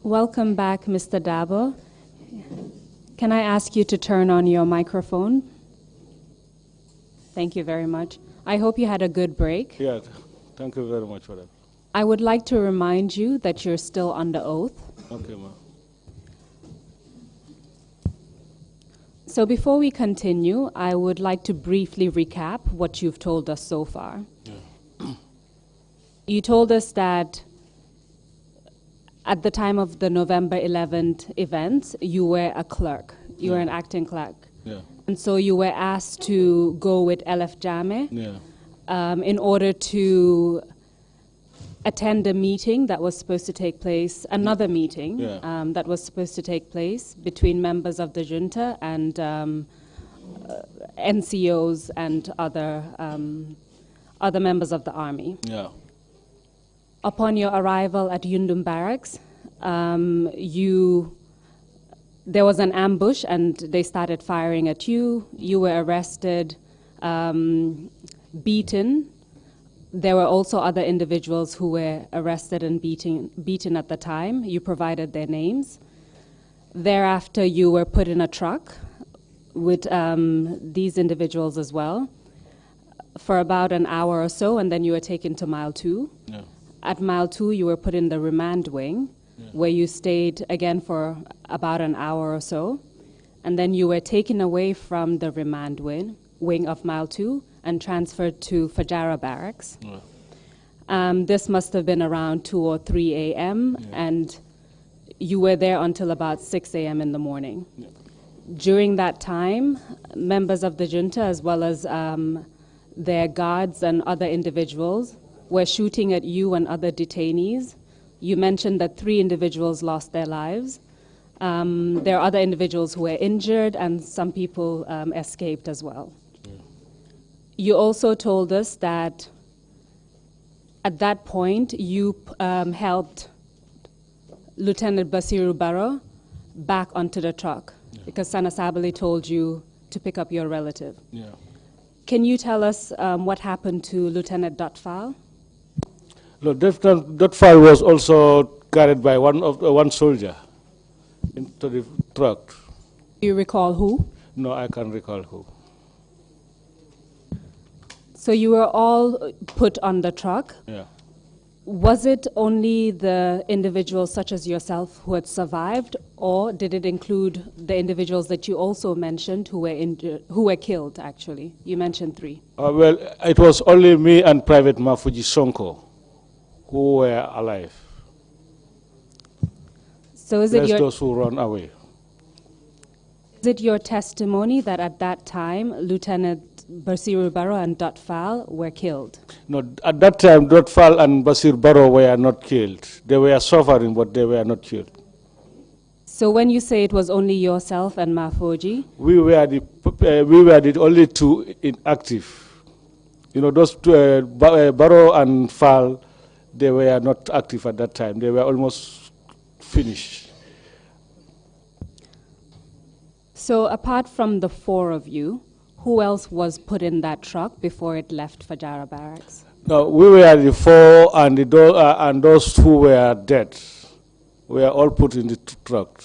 Welcome back, Mr. Dabo. Can I ask you to turn on your microphone? Thank you very much. I hope you had a good break. Yeah, thank you very much for that. I would like to remind you that you're still under oath. Okay, ma'am. So before we continue, I would like to briefly recap what you've told us so far. Yeah. You told us that at the time of the November 11th events, you were a clerk. You were an acting clerk. Yeah. And so you were asked to go with LF Jame in order to attend a meeting that was supposed to take place, another meeting that was supposed to take place between members of the junta and NCOs and other members of the army. Yeah. Upon your arrival at Yundum Barracks, there was an ambush and they started firing at you. You were arrested, beaten. There were also other individuals who were arrested and beaten at the time. You provided their names. Thereafter, you were put in a truck with these individuals as well for about an hour or so, and then you were taken to Mile 2. Yeah. At Mile 2, you were put in the remand wing, where you stayed again for about an hour or so. And then you were taken away from the remand wing of Mile 2 and transferred to Fajara Barracks. Yeah. This must have been around 2 or 3 a.m., and you were there until about 6 a.m. in the morning. Yeah. During that time, members of the junta, as well as their guards and other individuals, were shooting at you and other detainees. You mentioned that 3 individuals lost their lives. There are other individuals who were injured, and some people escaped as well. Yeah. You also told us that at that point, you helped Lieutenant Basiru Barrow back onto the truck because Sana Sabali told you to pick up your relative. Yeah. Can you tell us what happened to Lieutenant Dotfal? No, that file was also carried by one soldier into the truck. Do you recall who? No, I can't recall who. So you were all put on the truck. Yeah. Was it only the individuals such as yourself who had survived, or did it include the individuals that you also mentioned who were injured, who were killed, actually? You mentioned 3. Well, it was only me and Private Mafuji Sonko who were alive. So is it those who run away. Is it your testimony that at that time, Lieutenant Basiru Barrow and Dotfal were killed? No, at that time, Dotfal and Basir Barrow were not killed. They were suffering, but they were not killed. So when you say it was only yourself and Mafoji? We were the only 2 inactive. You know, those 2, Barrow and Fal, they were not active at that time. They were almost finished. So apart from the 4 of you, who else was put in that truck before it left Fajara Barracks? No, we were the 4, and those who were dead were all put in the truck.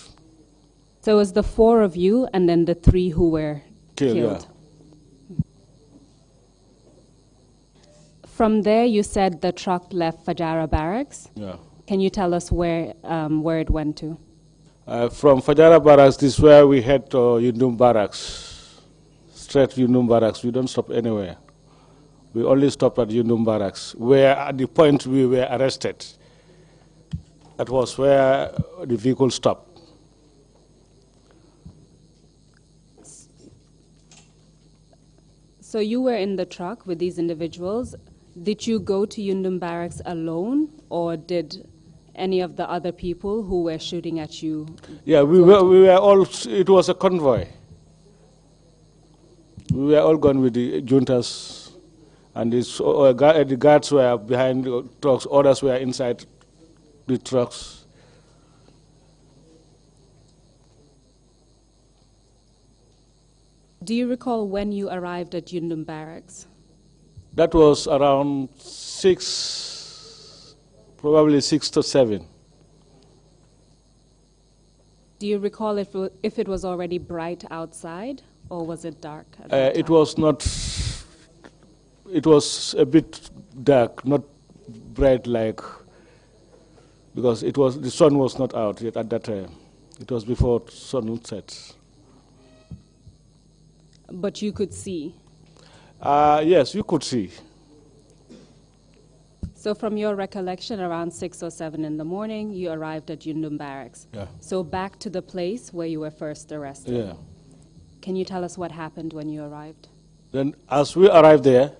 So it was the 4 of you and then the 3 who were killed. Yeah. From there, you said the truck left Fajara Barracks. Yeah. Can you tell us where it went to? From Fajara Barracks, this is where we head to Yundum Barracks. Straight to Yundum Barracks. We don't stop anywhere. We only stopped at Yundum Barracks, where at the point we were arrested. That was where the vehicle stopped. So you were in the truck with these individuals. Did you go to Yundum Barracks alone, or did any of the other people who were shooting at you? Yeah, we were all, it was a convoy. We were all gone with the juntas And the guards were behind the trucks, others were inside the trucks. Do you recall when you arrived at Yundum Barracks? That was around 6, probably 6 to 7. Do you recall if it was already bright outside, or was it dark at that time? It was not, it was a bit dark, not bright like, because the sun was not out yet at that time. It was before sun would set. But you could see? Yes, you could see. So from your recollection, around 6 or 7 in the morning, you arrived at Yundum Barracks. Yeah. So back to the place where you were first arrested. Yeah. Can you tell us what happened when you arrived? Then as we arrived there,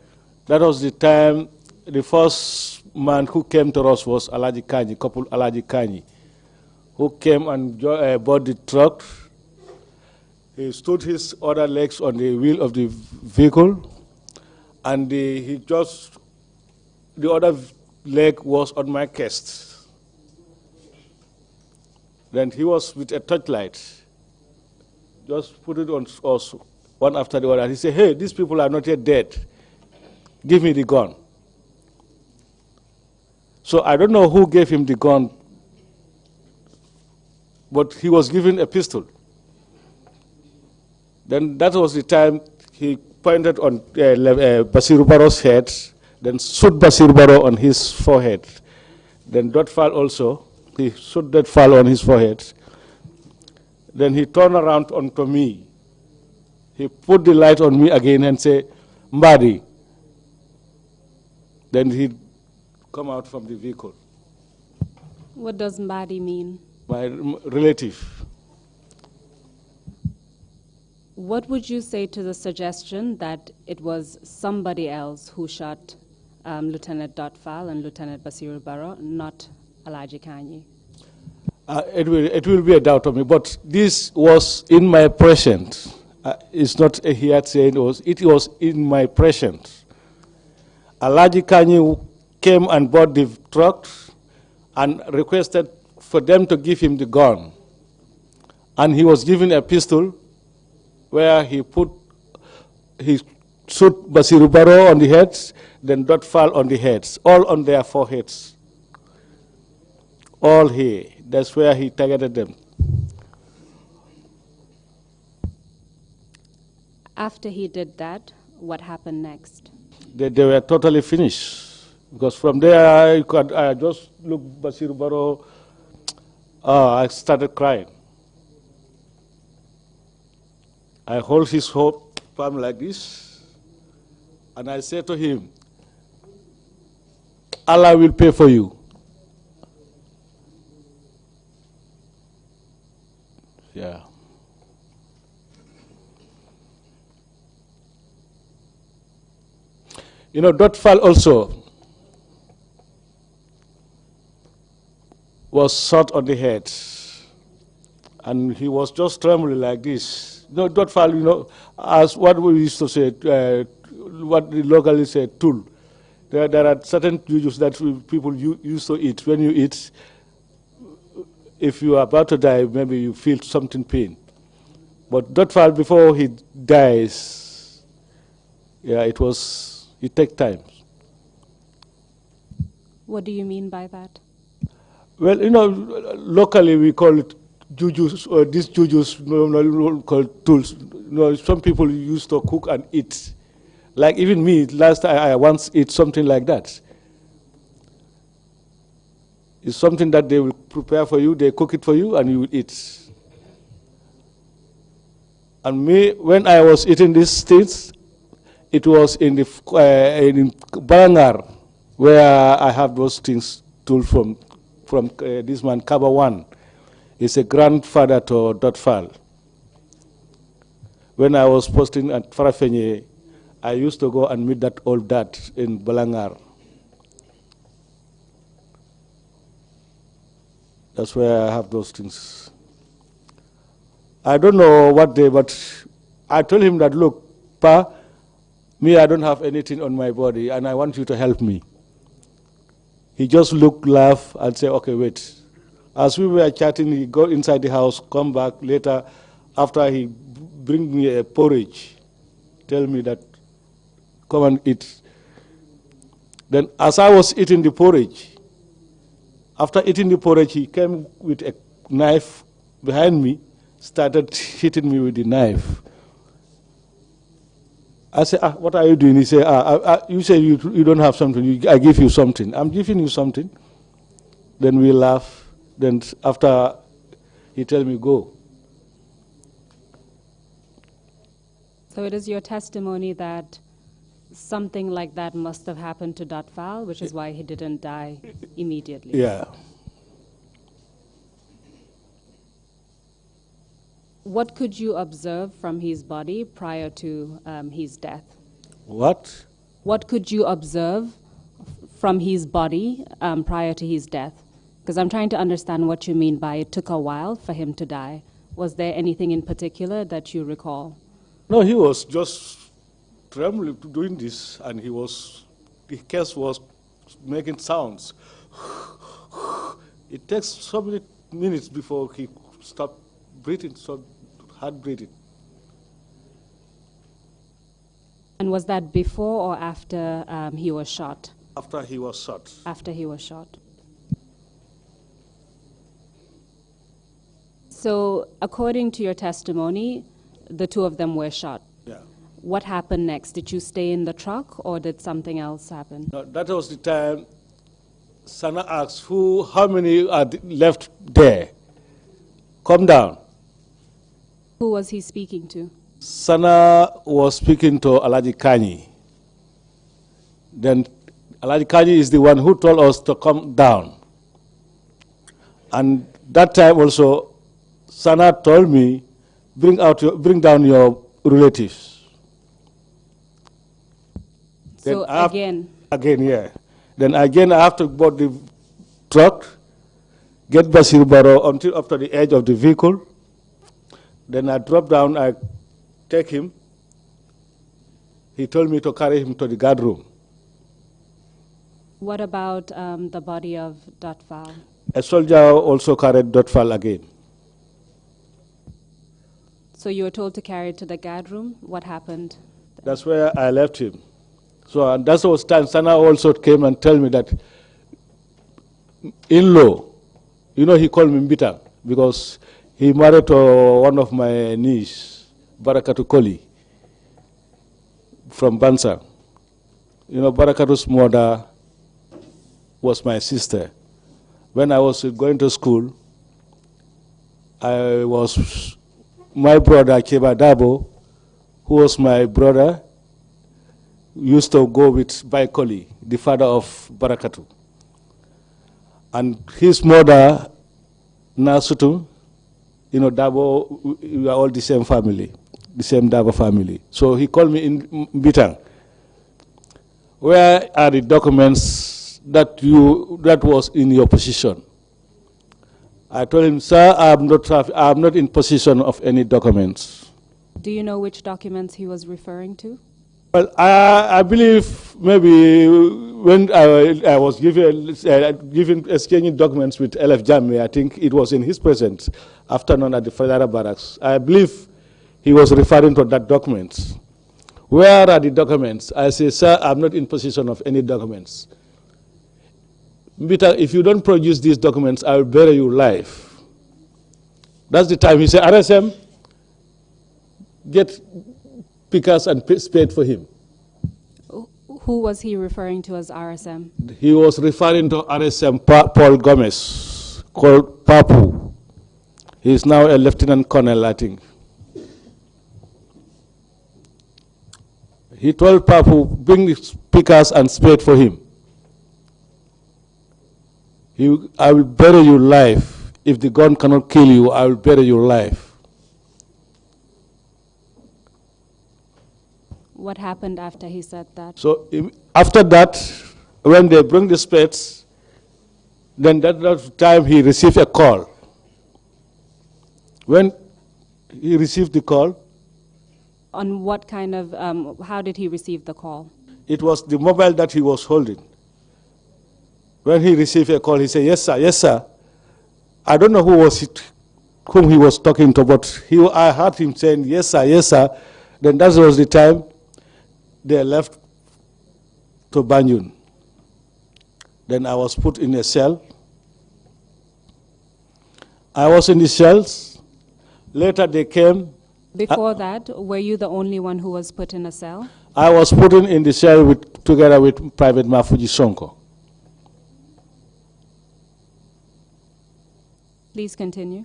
that was the time the first man who came to us was Alaji Kanyi, Couple Alaji Kanyi, who came and bought the truck. He stood his other legs on the wheel of the vehicle, and the other leg was on my chest. Then he was with a torchlight, just put it on us one after the other. And he said, "Hey, these people are not yet dead. Give me the gun." So I don't know who gave him the gun, but he was given a pistol. Then that was the time he pointed on Basiru Barrow's head, then shot Basiru Barrow on his forehead. Then Dotfal also, he shot Dotfal on his forehead. Then he turned around onto me. He put the light on me again and said, "Mbadi." Then he come out from the vehicle. What does Mbadi mean? My relative. What would you say to the suggestion that it was somebody else who shot Lieutenant Dotfal and Lieutenant Basiru Barrow, not Alaji Kanyi? It will be a doubt of me, but this was in my presence. It's not a hearsay, it was in my presence. Alaji Kanyi came and bought the truck and requested for them to give him the gun. And he was given a pistol where he shot Basiru Barrow on the heads, then Dotfal on the heads, all on their foreheads. All here. That's where he targeted them. After he did that, what happened next? They were totally finished. Because from there, I just looked Basiru Barrow, I started crying. I hold his palm like this, and I say to him, "Allah will pay for you." Yeah. You know, Dotfal also was shot on the head, and he was just trembling like this. No, Dotfal, you know, as what we used to say, what the locally say, tool. There are certain jujus that people used to eat. When you eat, if you are about to die, maybe you feel something pain. But Dotfal, before he dies, yeah, it takes time. What do you mean by that? Well, you know, locally we call it jujus, or these jujus called tools. You know, some people used to cook and eat. Like even me, last time I once ate something like that. It's something that they will prepare for you, they cook it for you, and you will eat. And me, when I was eating these things, it was in Barangar, where I have those things told from this man, Kaba One. He's a grandfather to Dotfal. When I was posting at Farafenye, I used to go and meet that old dad in Balangar. That's where I have those things. I don't know what day, but I told him that, look, Pa, Me, I don't have anything on my body, and I want you to help me. He just looked, laughed, and said, okay, wait. As we were chatting, he go inside the house, come back later, after he bring me a porridge, tell me that, come and eat. Then as I was eating the porridge, after eating the porridge, he came with a knife behind me, started hitting me with the knife. I said, what are you doing? He said, you say you don't have something. I give you something. I'm giving you something. Then we laugh. Then after, he tell me, go. So it is your testimony that something like that must have happened to Datfal, which is why he didn't die immediately. Yeah. What could you observe from his body prior to his death? What? What could you observe from his body prior to his death? Because I'm trying to understand what you mean by it took a while for him to die. Was there anything in particular that you recall? No, he was just trembling doing this, and the case was making sounds. It takes so many minutes before he stopped breathing, so hard breathing. And was that before or after he was shot? After he was shot. After he was shot. So, according to your testimony, the two of them were shot. Yeah. What happened next? Did you stay in the truck or did something else happen? No, that was the time Sana asked, how many are left there? Come down. Who was he speaking to? Sana was speaking to Alaji Kanyi. Then Alaji Kanyi is the one who told us to come down. And that time also, Sana told me, bring down your relatives. So again? Again, yeah. Then again, I have to board the truck, get Basir Baro until up to the edge of the vehicle. Then I drop down, I take him. He told me to carry him to the guard room. What about the body of Datfal? A soldier also carried Datfal again. So you were told to carry it to the guard room? What happened? That's where I left him. So and that was time Sana also came and told me that in-law, he called me Mbita because he married to one of my niece, Barakatu Koli, from Bansa. Barakatu's mother was my sister. When I was going to school, my brother, Keba Dabo, who was my brother, used to go with Baikoli, the father of Barakatu. And his mother, Nasutu, Dabo, we are all the same family, the same Dabo family. So he called me in Bitang. Where are the documents that was in your possession? I told him, sir, I'm not in possession of any documents. Do you know which documents he was referring to? Well, I believe maybe when I was exchanging documents with LF Jammeh, I think it was in his presence afternoon at the Federal Barracks. I believe he was referring to that document. Where are the documents? I say, sir, I'm not in possession of any documents. Mbita, if you don't produce these documents, I will bury you alive. That's the time he said, RSM, get pickers and spade for him. Who was he referring to as RSM? He was referring to RSM Paul Gomez, called Papu. He is now a lieutenant colonel, I think. He told Papu, bring the pickers and spade for him. I will bury you alive. If the gun cannot kill you, I will bury you alive. What happened after he said that? So after that, when they bring the spades, then that time he received a call. When he received the call, On what kind of, how did he receive the call? It was the mobile that he was holding. When he received a call, he said, yes, sir, yes, sir. I don't know whom he was talking to, but I heard him saying, yes, sir, yes, sir. Then that was the time they left to Banjul. Then I was put in a cell. I was in the cells. Later they came. Before that, were you the only one who was put in a cell? I was put in the cell together with Private Mafuji Sonko. Please continue.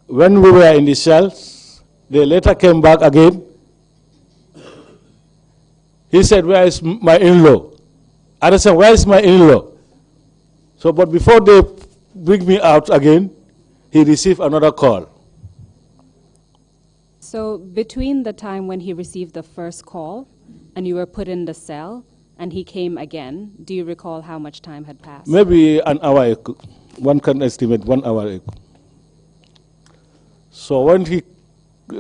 When we were in the cells, they later came back again. He said, where is my in-law? I said, where is my in-law? So, but before they bring me out again, he received another call. So between the time when he received the first call and you were put in the cell and he came again, do you recall how much time had passed? Maybe an hour. One can estimate 1 hour. So when he,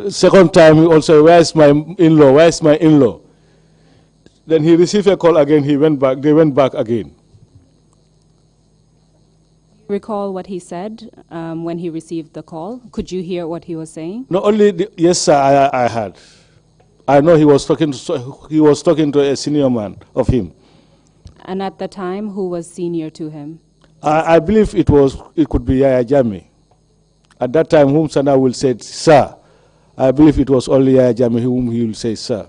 second time, he also, where's my in-law, where's my in-law? Then he received a call again, they went back again. Recall what he said when he received the call? Could you hear what he was saying? Not only, yes sir, I heard. I know he was talking to a senior man of him. And at the time, who was senior to him? I believe it could be Yaya Jammeh. At that time, whom Sana will say, sir. I believe it was only Yaya Jammeh whom he will say, sir.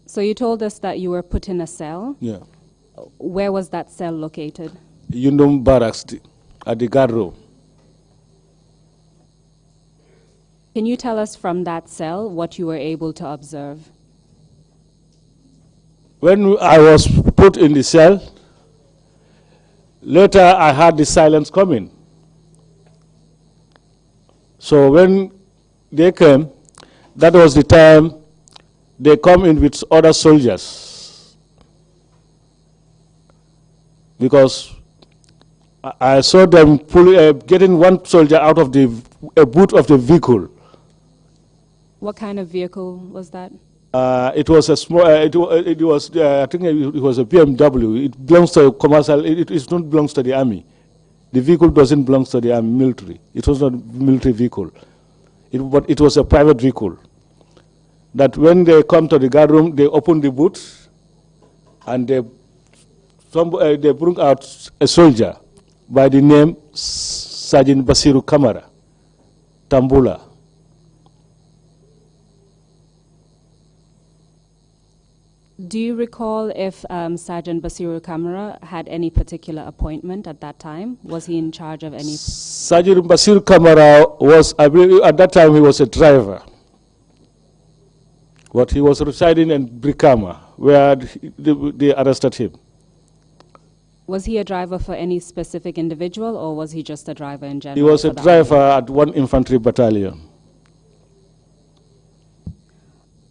So you told us that you were put in a cell. Yeah. Where was that cell located? Yundum Barracks, at the guard room. Can you tell us from that cell what you were able to observe? When I was put in the cell, later I heard the silence coming. So when they came, that was the time they come in with other soldiers. Because I saw them getting one soldier out of the boot of the vehicle. What kind of vehicle was that? It was a small. I think it was a BMW. It belongs to a commercial. It don't belongs to the army. The vehicle doesn't belong to the army military. It was not a military vehicle. But it was a private vehicle. That when they come to the guard room, they open the boot, and they bring out a soldier by the name Sergeant Basiru Kamara, Tambula. Do you recall if Sergeant Basiru Kamara had any particular appointment at that time? Was he in charge of any? Sergeant Basiru Kamara was, I believe, at that time he was a driver. But he was residing in Brikama, where they arrested him. Was he a driver for any specific individual, or was he just a driver in general? He was a driver at one infantry battalion.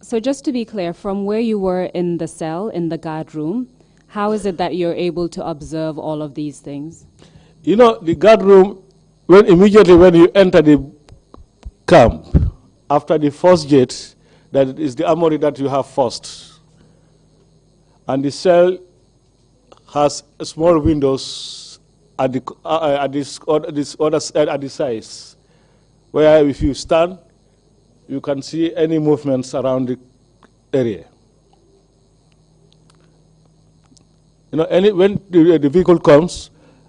So just to be clear, from where you were in the cell, in the guard room, how is it that you're able to observe all of these things? You know, the guard room, immediately when you enter the camp, after the first gate, that is the armory that you have first. And the cell has small windows at the sides, where if you stand, you can see any movements around the area. You know, when the vehicle comes,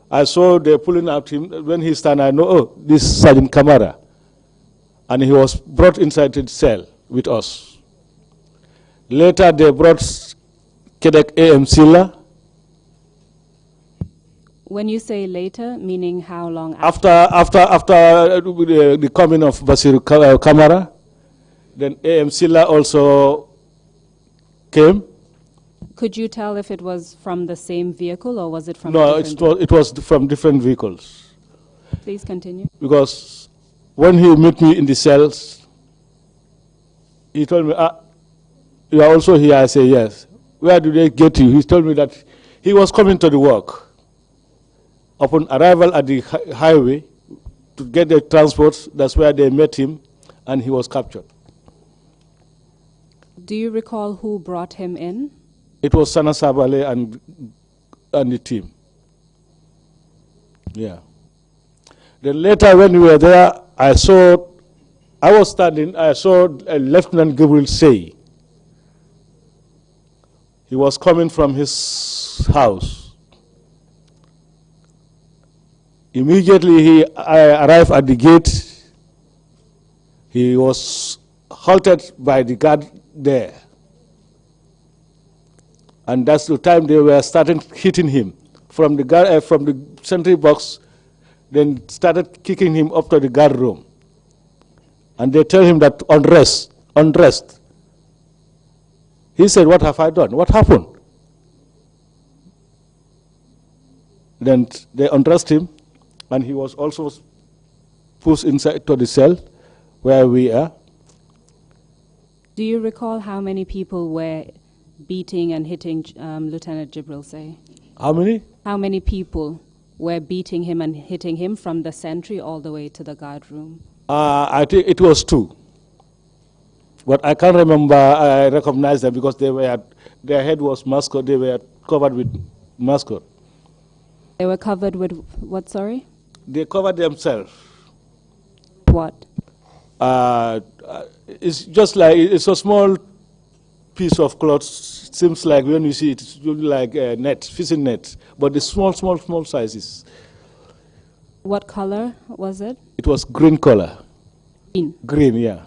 I saw they're pulling out him. When he stand, I know, oh, this is Sergeant Kamara. And he was brought inside the cell with us. Later, they brought Kedek A.M. Silla. When you say later, meaning how long after the coming of Basiru Kamara, then A.M. Silla also came. Could you tell if it was from the same vehicle or was it from it was from different vehicles. Please continue. Because when he met me in the cells, he told me, you are also here? I say, yes. Where did they get you? He told me that he was coming to the work. Upon arrival at the highway to get the transport, that's where they met him and he was captured. Do you recall who brought him in? It was Sana Sabale and the team. Yeah. Then later when we were there, I was standing, I saw Lieutenant Gabriel Say. He was coming from his house. Immediately I arrived at the gate. He was halted by the guard there. And that's the time they were starting hitting him from the sentry box, then started kicking him up to the guard room. And they tell him that unrest. He said, "What have I done? What happened?" Then they undressed him, and he was also pushed inside to the cell where we are. Do you recall how many people were beating and hitting Lieutenant Jibril Say? How many? How many people were beating him and hitting him from the sentry all the way to the guard room? I think it was 2. But I can't remember, I recognize them because their head was mascot, they were covered with mascot. They were covered with what, sorry? They covered themselves. What? It's just like, it's a small piece of cloth, seems like when you see it, it's like a net, fishing net, but the small sizes. What color was it? It was green color. Green. Green, yeah.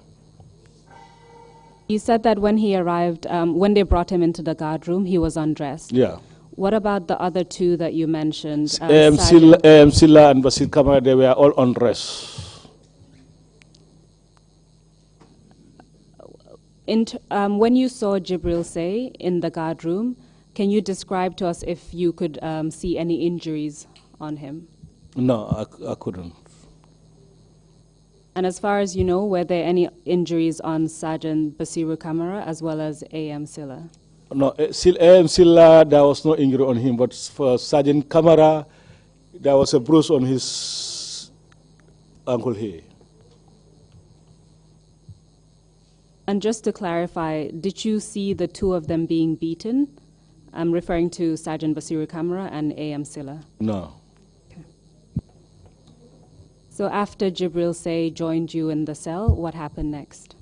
You said that when he arrived, when they brought him into the guard room, he was undressed. Yeah. What about the other 2 that you mentioned? Silla and Basil Kamara, they were all undressed. When you saw Jibril Say in the guard room, can you describe to us if you could see any injuries on him? No, I couldn't. And as far as you know, were there any injuries on Sergeant Basiru Kamara as well as A.M. Silla? No, A.M. Silla, there was no injury on him, but for Sergeant Kamara, there was a bruise on his ankle here. And just to clarify, did you see the 2 of them being beaten? I'm referring to Sergeant Basiru Kamara and A.M. Silla. No. Okay. So after Jibril Say joined you in the cell, what happened next?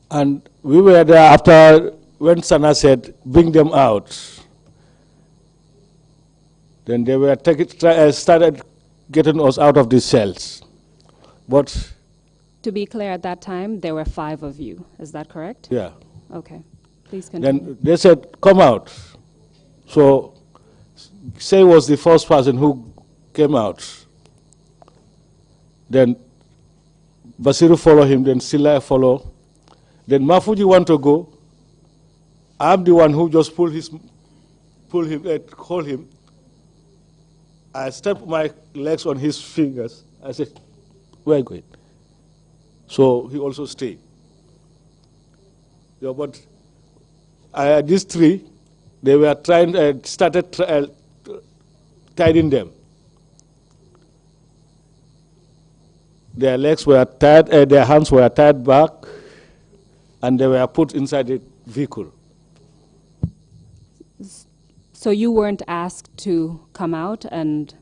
And we were there after when Sana said, "Bring them out." Then they were started getting us out of the cells. But to be clear, at that time, there were 5 of you. Is that correct? yeah. Okay. Please continue. Then they said, "Come out." So Say was the first person who came out. Then Basiru followed him, then Silla followed. Then Mafuji want to go. I'm the one who just hold him. I stepped my legs on his fingers. I said, "Where are you going?" So he also stayed. Yeah, but these 3, they were started tying them. Their legs were tied, their hands were tied back, and they were put inside the vehicle. So you weren't asked to come out and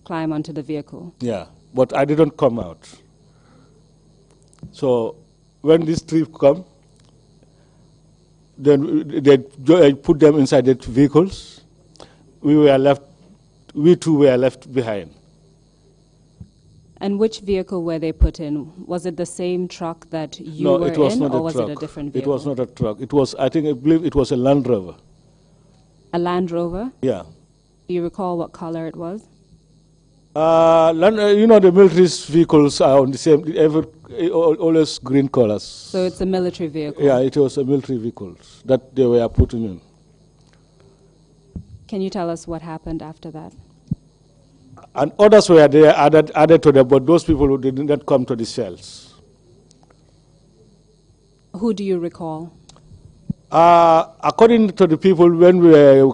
climb onto the vehicle? Yeah, but I didn't come out. So when these 3 come, then they put them inside the vehicles. We 2 were left behind. And which vehicle were they put in? Was it the same truck that you were it was in, not or a was truck. it a different vehicle? It was not a truck. It was, I believe it was a Land Rover. A Land Rover? Yeah. Do you recall what color it was? The military vehicles are on the same, always green colors. So it's a military vehicle? Yeah, it was a military vehicle that they were putting in. Can you tell us what happened after that? And others were there added to them, but those people who did not come to the cells. Who do you recall? According to the people, when we were,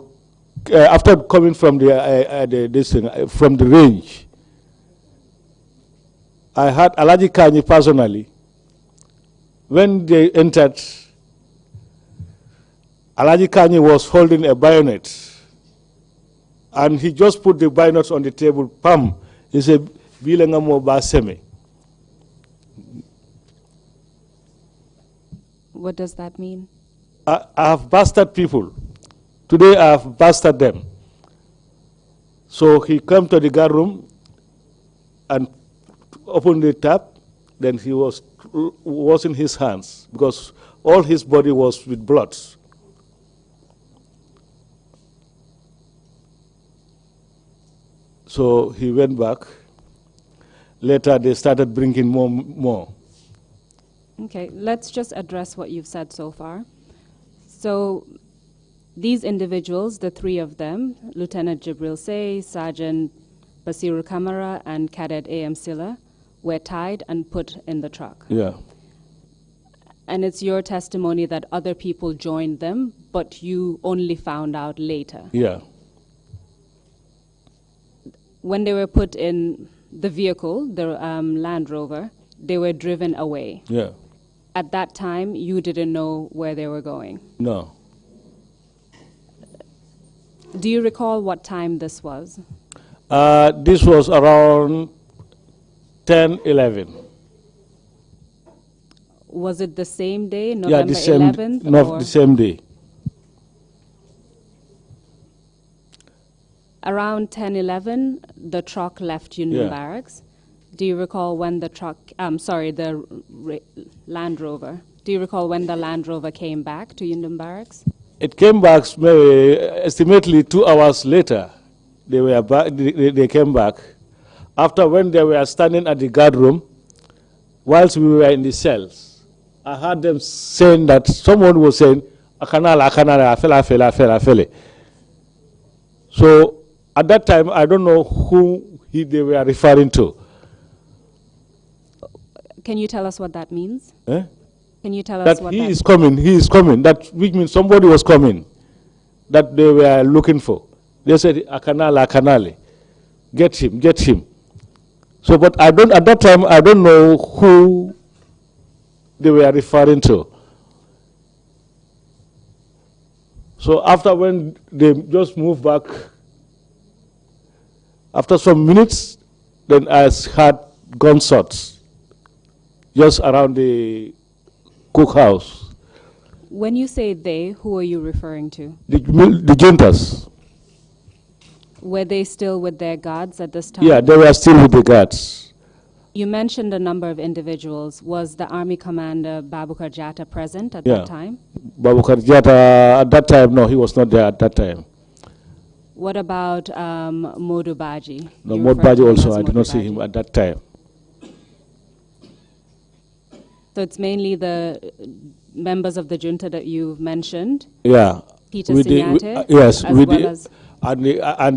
after coming from from the range, I had Alaji Kanyi personally. when they entered, Alaji Kanye was holding a bayonet. And he just put the bayonets on the table, pam. He said, Bilangamo Baseme. What does that mean? I have bastard people. Today I have bastard them. So he came to the guard room and opened the tap. Then he was washing his hands because all his body was with blood. So he went back. Later they started bringing more. Okay, let's just address what you've said so far. So these individuals, the three of them, Lieutenant Jibril Say, Sergeant Basiru Kamara, and Cadet A.M. Silla, were tied and put in the truck. Yeah. And it's your testimony that other people joined them, but you only found out later. Yeah. When they were put in the vehicle, the Land Rover, they were driven away. Yeah. At that time, you didn't know where they were going. No. Do you recall what time this was? This was around 10, 11. Was it the same day, November the same, 11th? No, the same day. Around 10, 11, the truck left Union Barracks. Do you recall when the truck, the Land Rover, do you recall when the Land Rover came back to Union Barracks? It came back maybe estimately 2 hours later. They were back. They came back. After when they were standing at the guard room, whilst we were in the cells, I heard them saying that someone was saying, "Akanala, akanala, afele." So at that time, I don't know who they were referring to. Can you tell us what that means? Eh? Can you tell us that what he that is coming, he is coming. That which means somebody was coming that they were looking for. They said, Akanale, get him, get him. So, but I don't, at that time, I don't know who they were referring to. So after when they just moved back, after some minutes, then I heard gunshots just around the cookhouse. When you say they, who are you referring to? The juntas. Were they still with their guards at this time? Yeah, they were still with the guards. You mentioned a number of individuals. Was the Army Commander Babukar Jatta present at that time? Babukar Jatta, at that time, no, he was not there at that time. What about Modu Baji? No, Modu Baji also, I did not see him at that time. So it's mainly the members of the junta that you've mentioned? Yeah. Peter Sinyate? Yes, as well as and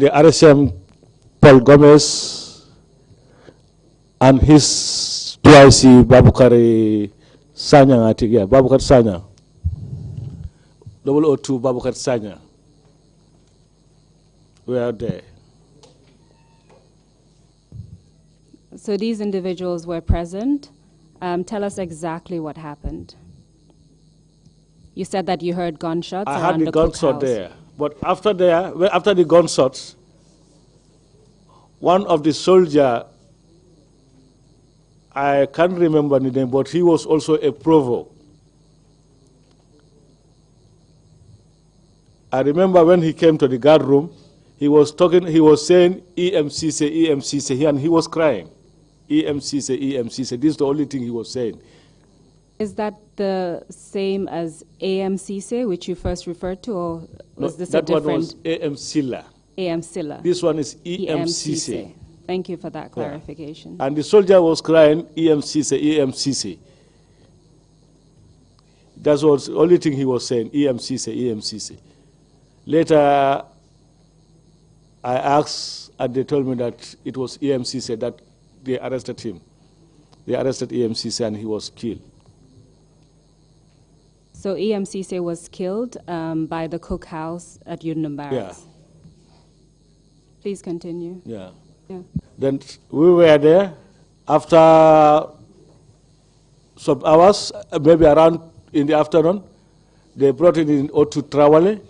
the RSM Paul Gomez and his TRRC Babukar Sanya, I think, yeah, Babukar Sanya. 002 Babukar Sanya. We are there. So these individuals were present. Tell us exactly what happened. You said that you heard gunshots I around heard the gunshot cookhouse. there. But after the gunshots, one of the soldiers, I can't remember the name, but he was also a provo. I remember when he came to the guard room, he was saying EMCC, and he was crying. EMCC. This is the only thing he was saying. Is that the same as AMCC, which you first referred to, or was this a different? That one was AM Silla. AM Silla. This one is EMCC. Thank you for that clarification. And the soldier was crying, EMCC. That was the only thing he was saying, EMCC. Later, I asked, and they told me that it was EMCC, that they arrested him. They arrested EMCC, and he was killed. So EMCC was killed by the cookhouse at Yundum Barracks. Yeah. Please continue. Yeah. Yeah. Then we were there. After some hours, maybe around in the afternoon. They brought it in Otu Trawale.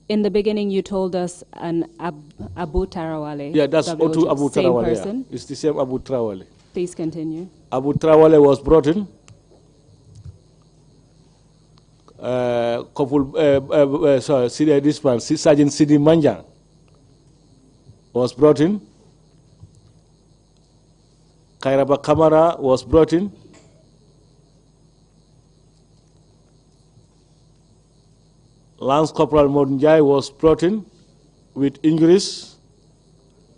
In the beginning, you told us an Abu Tarawale. Yeah, that's Otu Abu same Trawale. person. Yeah. It's the same Abu Trawale. Please continue. Abu Trawale was brought in. This man, Sergeant Sidi Manjang was brought in. Kairaba Kamara was brought in. Lance Corporal Modunjai was brought in with injuries,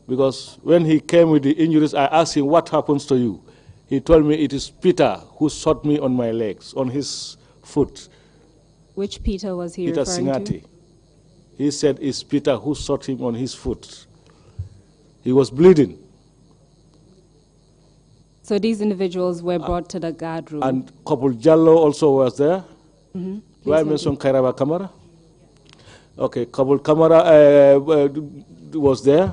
because when he came with the injuries, I asked him, what happens to you? He told me it is Peter who shot me on my legs, on his foot. Which Peter was he Peter referring Singati. to? He said it's Peter who shot him on his foot. He was bleeding. So these individuals were brought to the guard room. And Kopul Jallo also was there. Mm-hmm. Do I mention Kairaba Kamara? Okay, Kabul Kamara was there.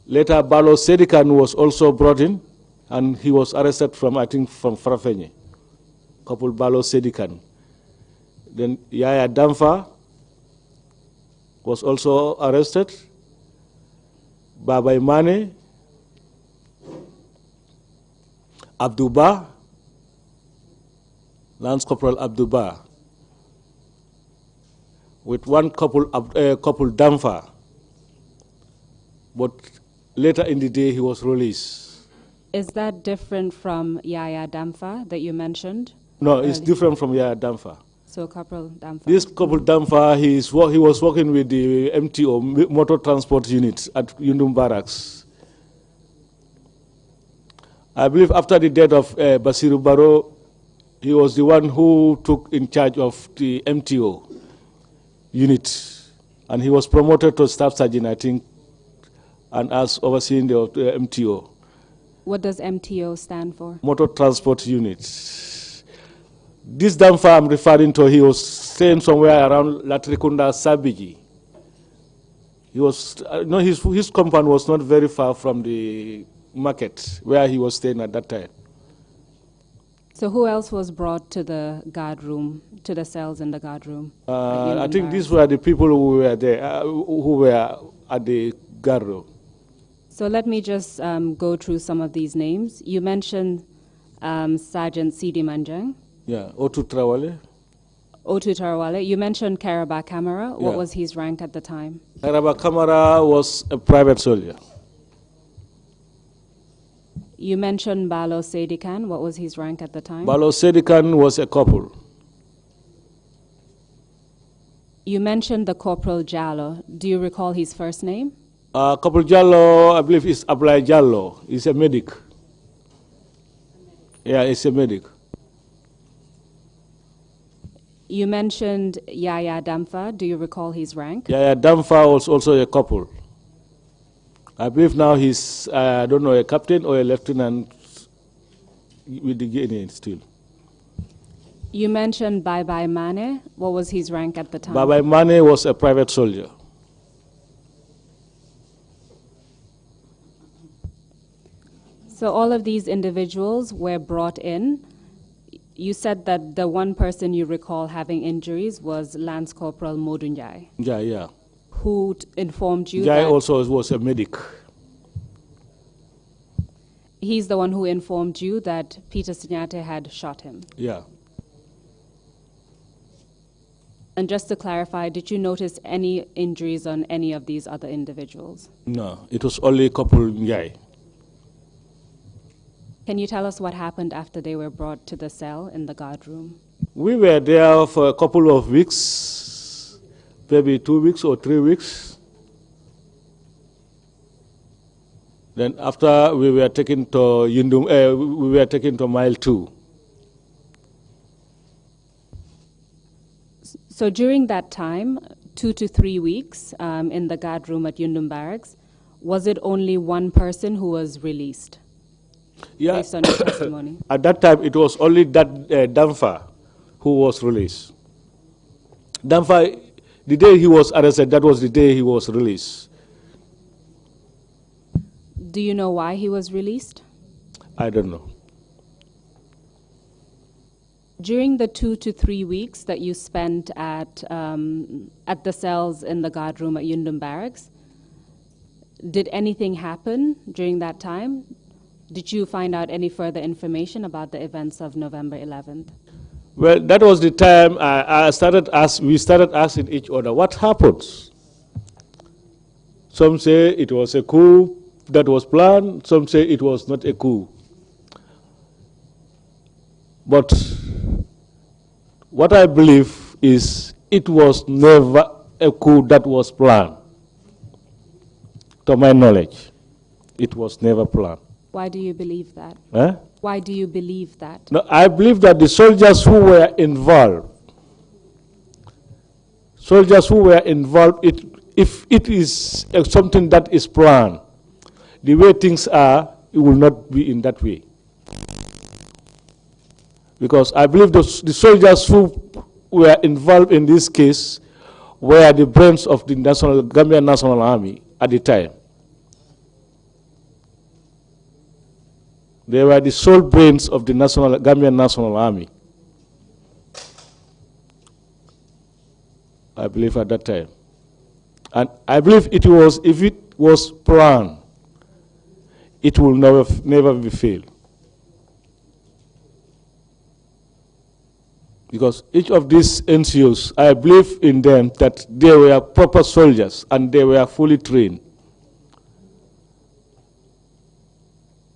Later, Balo Sedikan was also brought in, and he was arrested from, I think, from Farafenye. Kabul Balo Sedikan. Then Yaya Damfa was also arrested. Baba Imane, Abduba, Lance Corporal Abduba, with one couple Damfa, but later in the day he was released. Is that different from Yaya Damfa that you mentioned? No, it's different from Yaya Damfa. So Corporal Damfa. This couple Damfa, he was working with the MTO, Motor Transport Unit at Yundum Barracks. I believe after the death of Basiru Baro, he was the one who took in charge of the MTO unit, and he was promoted to staff sergeant, I think, and as overseeing the MTO. What does MTO stand for? Motor Transport Unit. This Damfa I'm referring to, he was staying somewhere around Latrikunda Sabiji. He was, his compound was not very far from the market where he was staying at that time. So who else was brought to the guard room, to the cells in the guard room? I think these were the people who were there, who were at the guard room. So let me just go through some of these names. You mentioned Sergeant Sidi Manjang. Yeah, Otu Trawale. Otu Tarawale. You mentioned Kairaba Kamara. What was his rank at the time? Kairaba Kamara was a private soldier. You mentioned Balo Sedikan. What was his rank at the time? Balo Sedikan was a corporal. You mentioned the Corporal Jallo. Do you recall his first name? Corporal Jallo, I believe, is Ablai Jallo. He's a medic. Yeah, he's a medic. You mentioned Yaya Damfa. Do you recall his rank? Yaya Damfa was also a corporal. I believe now he's, I don't know, a captain or a lieutenant with the Guinea still. You mentioned Bye Bye Mane. What was his rank at the time? Bye Bye Mane was a private soldier. So all of these individuals were brought in. You said that the one person you recall having injuries was Lance Corporal Modunjai. Yeah. Who informed you Jai that also was a medic. he's the one who informed you that Peter Sinyate had shot him? Yeah. And just to clarify, did you notice any injuries on any of these other individuals? No, it was only couple Jai. Can you tell us what happened after they were brought to the cell in the guard room? We were there for a couple of weeks, maybe 2 weeks or 3 weeks. Then after we were taken to Yundum, we were taken to Mile 2. So during that time, 2 to 3 weeks in the guard room at Yundum Barracks, was it only one person who was released? Yeah. Based on your testimony? At that time, it was only that Damfa who was released. Damfa, the day he was arrested, that was the day he was released. Do you know why he was released? I don't know. During the 2 to 3 weeks that you spent at the cells in the guard room at Yundum Barracks, did anything happen during that time? Did you find out any further information about the events of November 11th? Well, that was the time we started asking each other, what happens? Some say it was a coup that was planned. Some say it was not a coup. But what I believe is it was never a coup that was planned. To my knowledge, it was never planned. Why do you believe that? Eh? Why do you believe that? No, I believe that the soldiers who were involved, if it is something that is planned, the way things are, it will not be in that way. Because I believe the soldiers who were involved in this case were the brains of the Gambian National Army at the time. They were the sole brains of the Gambian National Army, I believe, at that time. And I believe if it was planned, it will never be failed. Because each of these NCOs, I believe in them that they were proper soldiers and they were fully trained.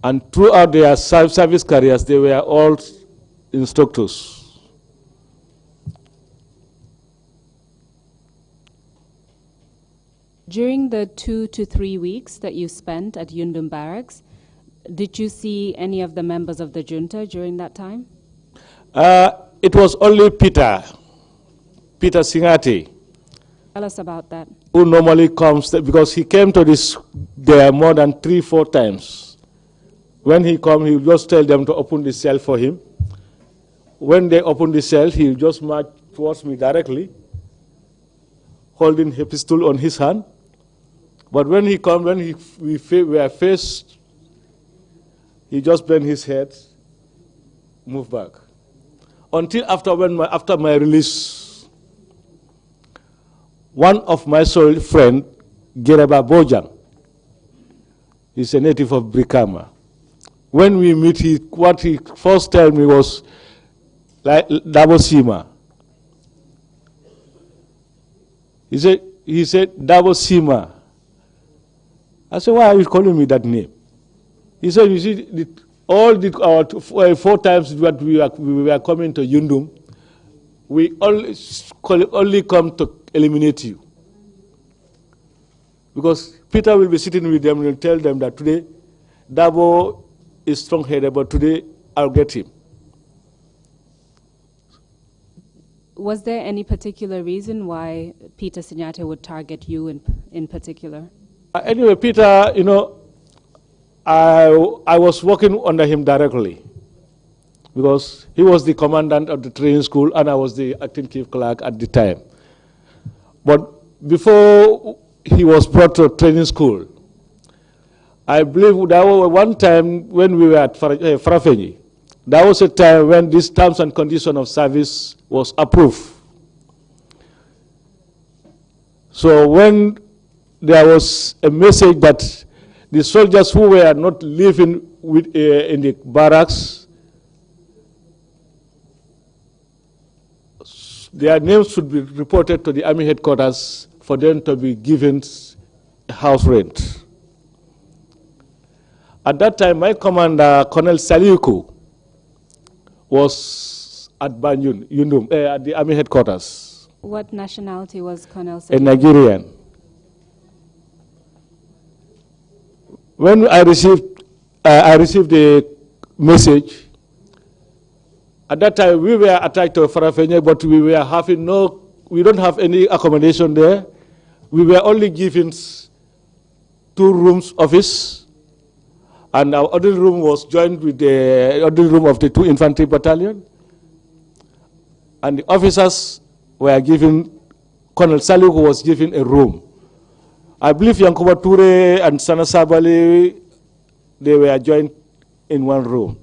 And throughout their service careers, they were all instructors. During the 2 to 3 weeks that you spent at Yundum Barracks, did you see any of the members of the junta during that time? It was only Peter Singati. Tell us about that. Who normally comes, because he came to there more than 3-4 times. When he comes, he will just tell them to open the cell for him. When they open the cell, he will just march towards me directly, holding a pistol on his hand. But when he comes, when we were faced, he just bent his head, move back. Until after my release, one of my soul friend, Geraba Bojang, he's a native of Brikama. When we meet, what he first told me was like Dabosima. He said Dabosima. I said, why are you calling me that name? He said, you see, our 4 times that we were coming to Yundum, we only come to eliminate you. Because Peter will be sitting with them and will tell them that today, Dabo is strong-headed, but today I'll get him. Was there any particular reason why Peter Sinyate would target you in particular? Anyway, Peter, I was working under him directly because he was the commandant of the training school and I was the acting chief clerk at the time. But before he was brought to training school, I believe there was one time when we were at Farafenyi. That was a time when this terms and condition of service was approved. So when there was a message that the soldiers who were not living in the barracks, their names should be reported to the army headquarters for them to be given house rent. At that time, my commander, Colonel Saliuku, was at Banjul, Yundum, at the army headquarters. What nationality was Colonel Saliuku? A Nigerian. When I received the message, at that time we were attached to Farafenye, but we don't have any accommodation there. We were only given 2 rooms office, and our other room was joined with the other room of the 2 infantry battalion. And the officers were given, Colonel Saliuku was given a room. I believe Yankuba Ture and Sana Sabali, they were joined in one room.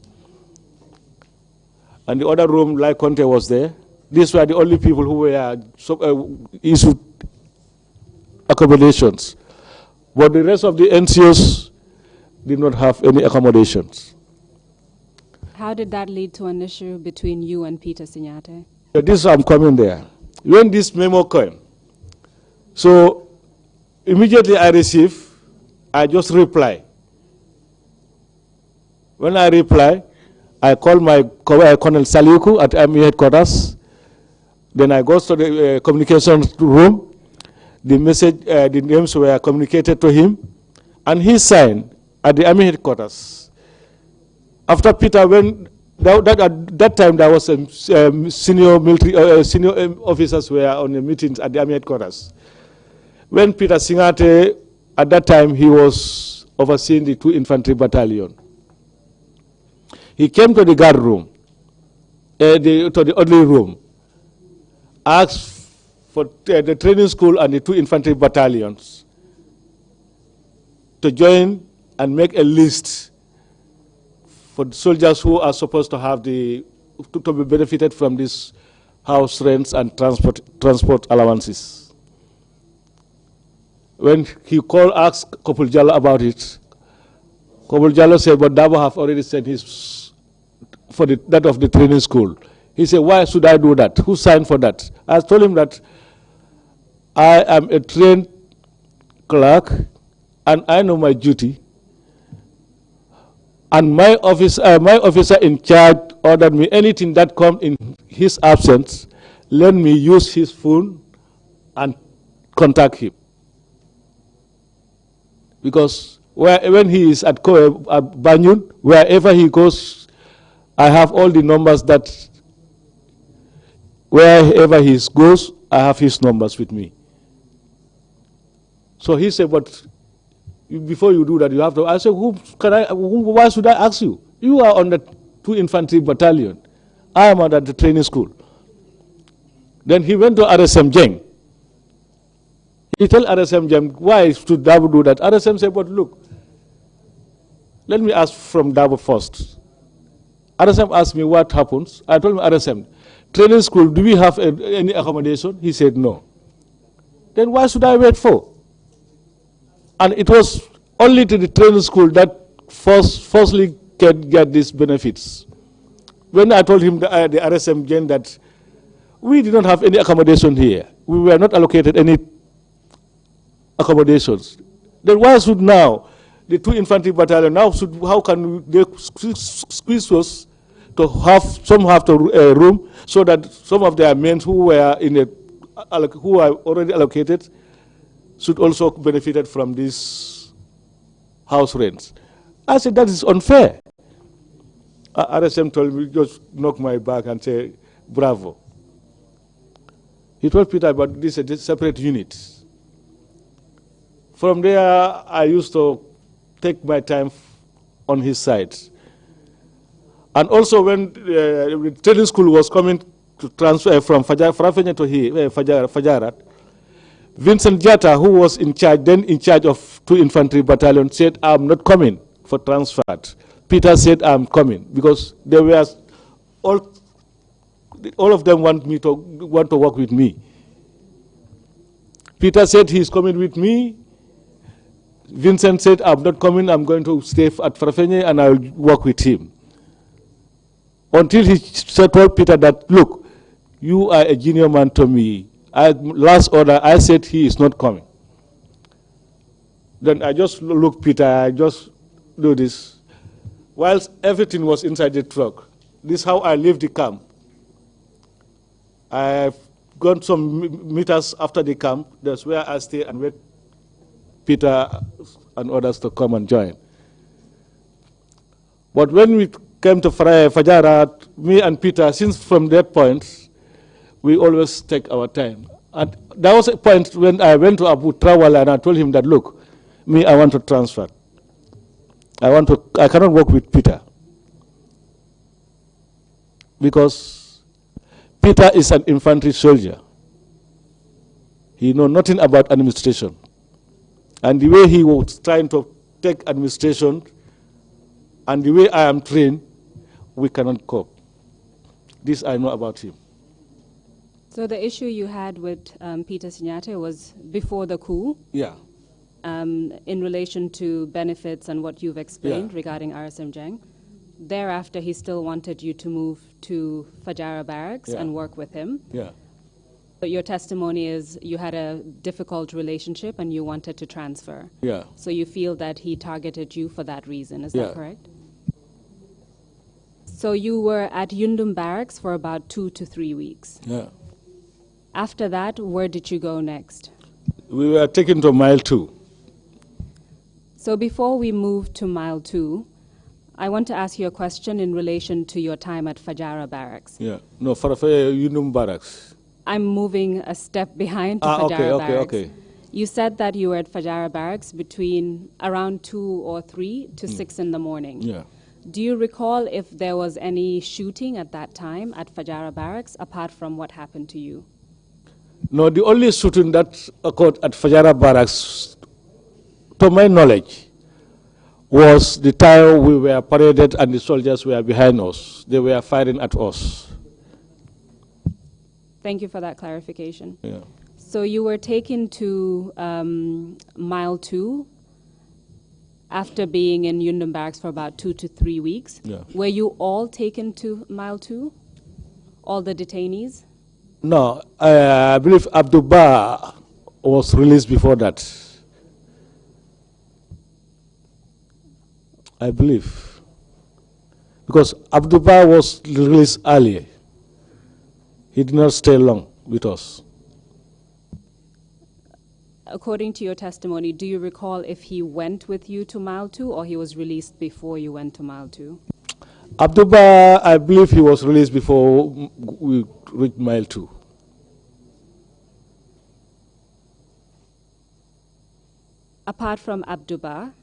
And the other room, like Conte was there. These were the only people who were issued accommodations. But the rest of the NCOs did not have any accommodations. How did that lead to an issue between you and Peter Sinyate? This I'm coming there. When this memo came, so immediately I receive, I just reply. When I reply, I call my Colonel Saliku at Army headquarters. Then I go to the communications room. The message, the names were communicated to him, and he signed at the Army headquarters. After Peter, when at that time there was senior military senior officers were on the meetings at the Army headquarters. When Peter Singate, at that time he was overseeing the 2 infantry battalion. He came to the guard room, to the orderly room, asked for the training school and the 2 infantry battalions to join and make a list for the soldiers who are supposed to have to be benefited from these house rents and transport allowances. When he asked Kopul Jallo about it, Kopul Jallo said, but Dabo have already sent his for that of the training school. He said, why should I do that? Who signed for that? I told him that I am a trained clerk and I know my duty. And my officer in charge ordered me anything that comes in his absence, let me use his phone and contact him. Because when he is at Banyun, wherever he goes, I have all the numbers that wherever he goes, I have his numbers with me. So he said, but before you do that, you have to. I said, why should I ask you? You are on the 2 infantry battalion. I am at the training school. Then he went to RSM Jeng. He told RSM Jeng, why should Dabo do that? RSM said, but look, let me ask from Dabo first. RSM asked me what happens. I told him, RSM, training school, do we have any accommodation? He said, no. Then why should I wait for? And it was only to the training school that firstly can get these benefits. When I told him, the RSM Gen, that we did not have any accommodation here, we were not allocated any accommodations, then why should now the 2 infantry battalion, how can they squeeze us to have, some have to room, so that some of their men who were who are already allocated should also benefit from these house rents. I said, that is unfair. RSM told me, just knock my back and say, bravo. He told Peter about this is a separate unit. From there, I used to take my time on his side. And also when the training school was coming to transfer from Farafenye to Fajarat, Vincent Jatta, who was in charge of 2 infantry battalion, said, I'm not coming for transfer. Peter said, I'm coming, because they were all of them want to work with me. Peter said he's coming with me. Vincent said, I'm not coming, I'm going to stay at Farafenye and I'll work with him. Until he told Peter that, look, you are a junior man to me. Last order, I said he is not coming. Then I just look, Peter, I just do this. Whilst everything was inside the truck, this is how I leave the camp. I've gone some meters after the camp. That's where I stay and wait Peter and others to come and join. But when we came to Fajarat, me and Peter, since from that point, we always take our time. And there was a point when I went to Abu Trawala and I told him that, look, me, I want to transfer. I cannot work with Peter. Because Peter is an infantry soldier. He knows nothing about administration. And the way he was trying to take administration And the way I am trained, we cannot cope. This I know about him. So the issue you had with Peter Sinyate was before the coup, Yeah. in relation to benefits and what you've explained Yeah. regarding RSM Jeng. Thereafter, he still wanted you to move to Fajara Barracks Yeah. and work with him. Yeah. But your testimony is you had a difficult relationship and you wanted to transfer. Yeah. So you feel that he targeted you for that reason, is Yeah. that correct? So you were at Yundum Barracks for about 2 to 3 weeks. Yeah. After that, where did you go next? We were taken to Mile 2. So before we move to Mile 2, I want to ask you a question in relation to your time at Fajara Barracks. Yeah. No, for Unum Barracks. I'm moving a step behind to Ah, Fajara okay, Barracks. okay. You said that you were at Fajara Barracks between around 2 or 3 to 6 in the morning. Yeah. Do you recall if there was any shooting at that time at Fajara Barracks apart from what happened to you? No, the only shooting that occurred at Fajara Barracks, to my knowledge, was the time we were paraded and the soldiers were behind us. They were firing at us. Thank you for that clarification. Yeah. So you were taken to Mile 2 after being in Yundum Barracks for about 2 to 3 weeks. Yeah. Were you all taken to Mile 2? All the detainees? No, I believe Abdullah was released before that. I believe. Because Abdullah was released earlier. He did not stay long with us. According to your testimony, do you recall if he went with you to Mile 2 or he was released before you went to Mile 2? Abdullah, I believe he was released before we reached Mile 2. Apart from Abdullah,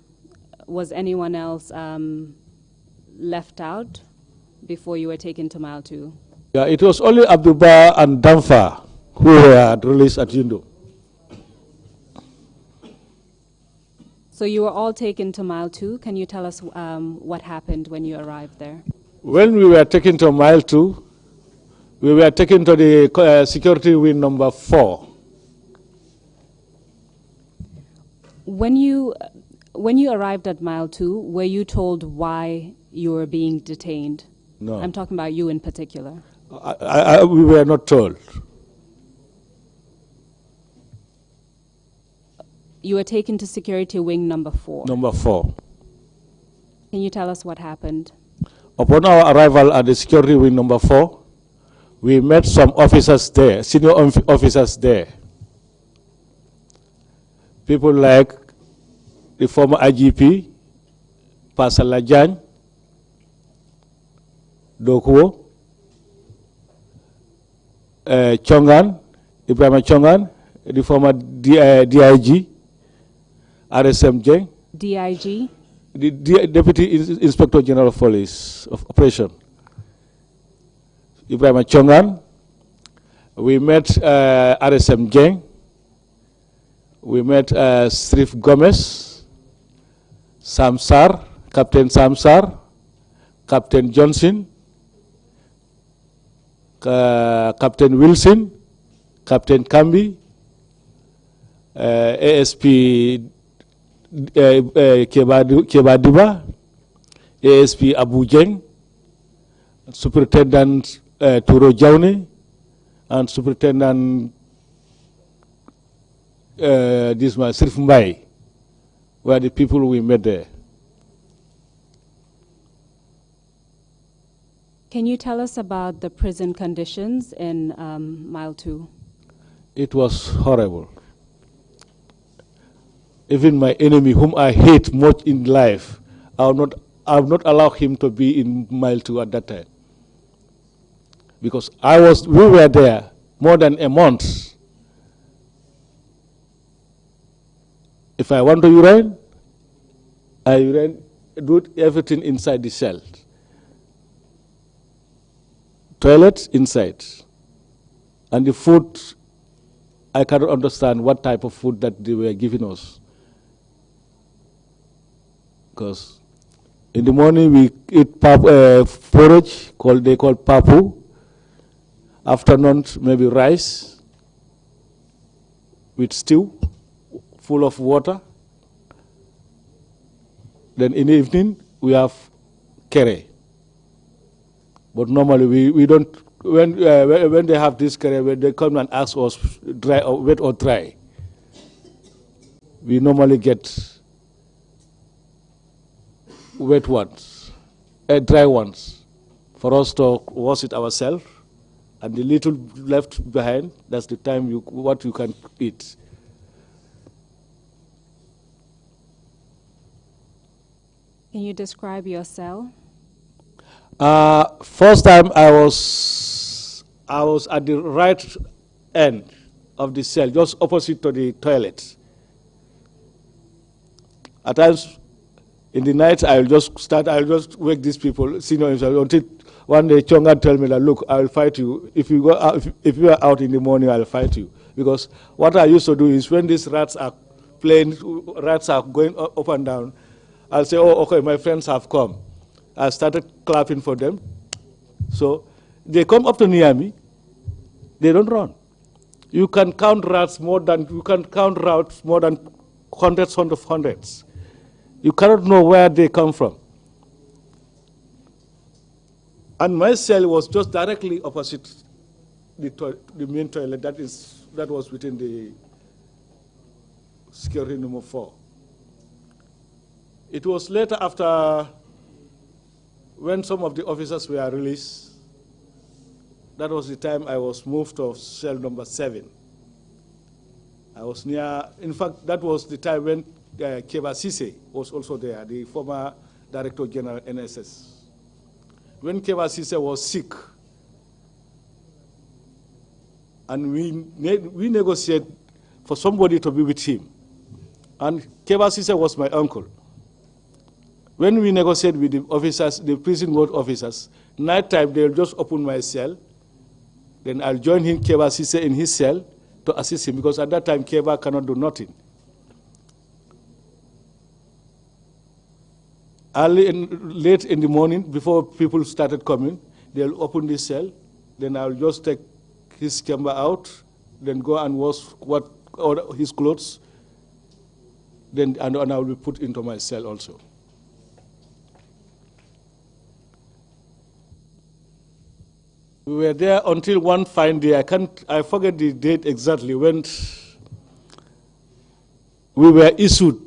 was anyone else left out before you were taken to Mile 2? Yeah, it was only Abdullah and Damfa who were released at Yindo. So you were all taken to Mile 2. Can you tell us what happened when you arrived there? When we were taken to Mile 2, we were taken to the security wing number 4. When you arrived at Mile 2, were you told why you were being detained? No. I'm talking about you in particular. We were not told. You were taken to security wing number 4. Number 4. Can you tell us what happened? Upon our arrival at the security wing number 4, we met some officers there, senior officers there. People like the former IGP, Pasalajan, Dokuo, Chongan, Ibrahim Chongan, the former DIG, RSM Jeng, DIG? the Deputy Inspector General of Police of Operation, Ibrahim Chongan. We met RSM Jeng. We met Srif Gomez, Samsar, Captain Samsar, Captain Johnson, Captain Wilson, Captain Kambi, ASP Kebadiba, ASP Abu Jeng, Superintendent Turo Jauni, and Superintendent this man, Sirif Mbai, were the people we met there. Can you tell us about the prison conditions in Mile 2? It was horrible. Even my enemy, whom I hate much in life, I would not allow him to be in Mile 2 at that time. Because we were there more than a month. If I want to urine, I urine, do everything inside the cell. Toilet inside. And the food, I cannot understand what type of food that they were giving us. Because In the morning, we eat porridge, they call papu. Afternoon, maybe rice with stew, full of water. Then in the evening, we have kere. But normally, we don't, when they have this kere, when they come and ask us dry or wet or dry, we normally get wet ones, dry ones, for us to wash it ourselves. And the little left behind, that's the time what you can eat. Can you describe your cell? First time I was at the right end of the cell, just opposite to the toilet. At times, in the night, I'll just wake these people, senior until one day Chonga tell me that, look, I'll fight you. If you go out, if you are out in the morning, I'll fight you. Because what I used to do is when these rats are playing, rats are going up and down, I'll say, oh, okay, my friends have come. I started clapping for them. So they come up to near me, they don't run. You can count rats more than hundreds. You cannot know where they come from. And my cell was just directly opposite the main toilet that was within the security number 4. It was later after when some of the officers were released, that was the time I was moved to cell number 7. I was near, in fact, that was the time when Keba Sise was also there, the former Director General NSS. When Keba Sise was sick, and we negotiated for somebody to be with him. And Keba Sise was my uncle. When we negotiated with the officers, the prison ward officers, nighttime they'll just open my cell, then I'll join him, Keba Sise, in his cell to assist him, because at that time Keba cannot do nothing. Late in the morning, before people started coming, they'll open this cell, then I'll just take his chamber out, then go and wash his clothes, then and I will be put into my cell also. We were there until one fine day. I forget the date exactly, when we were issued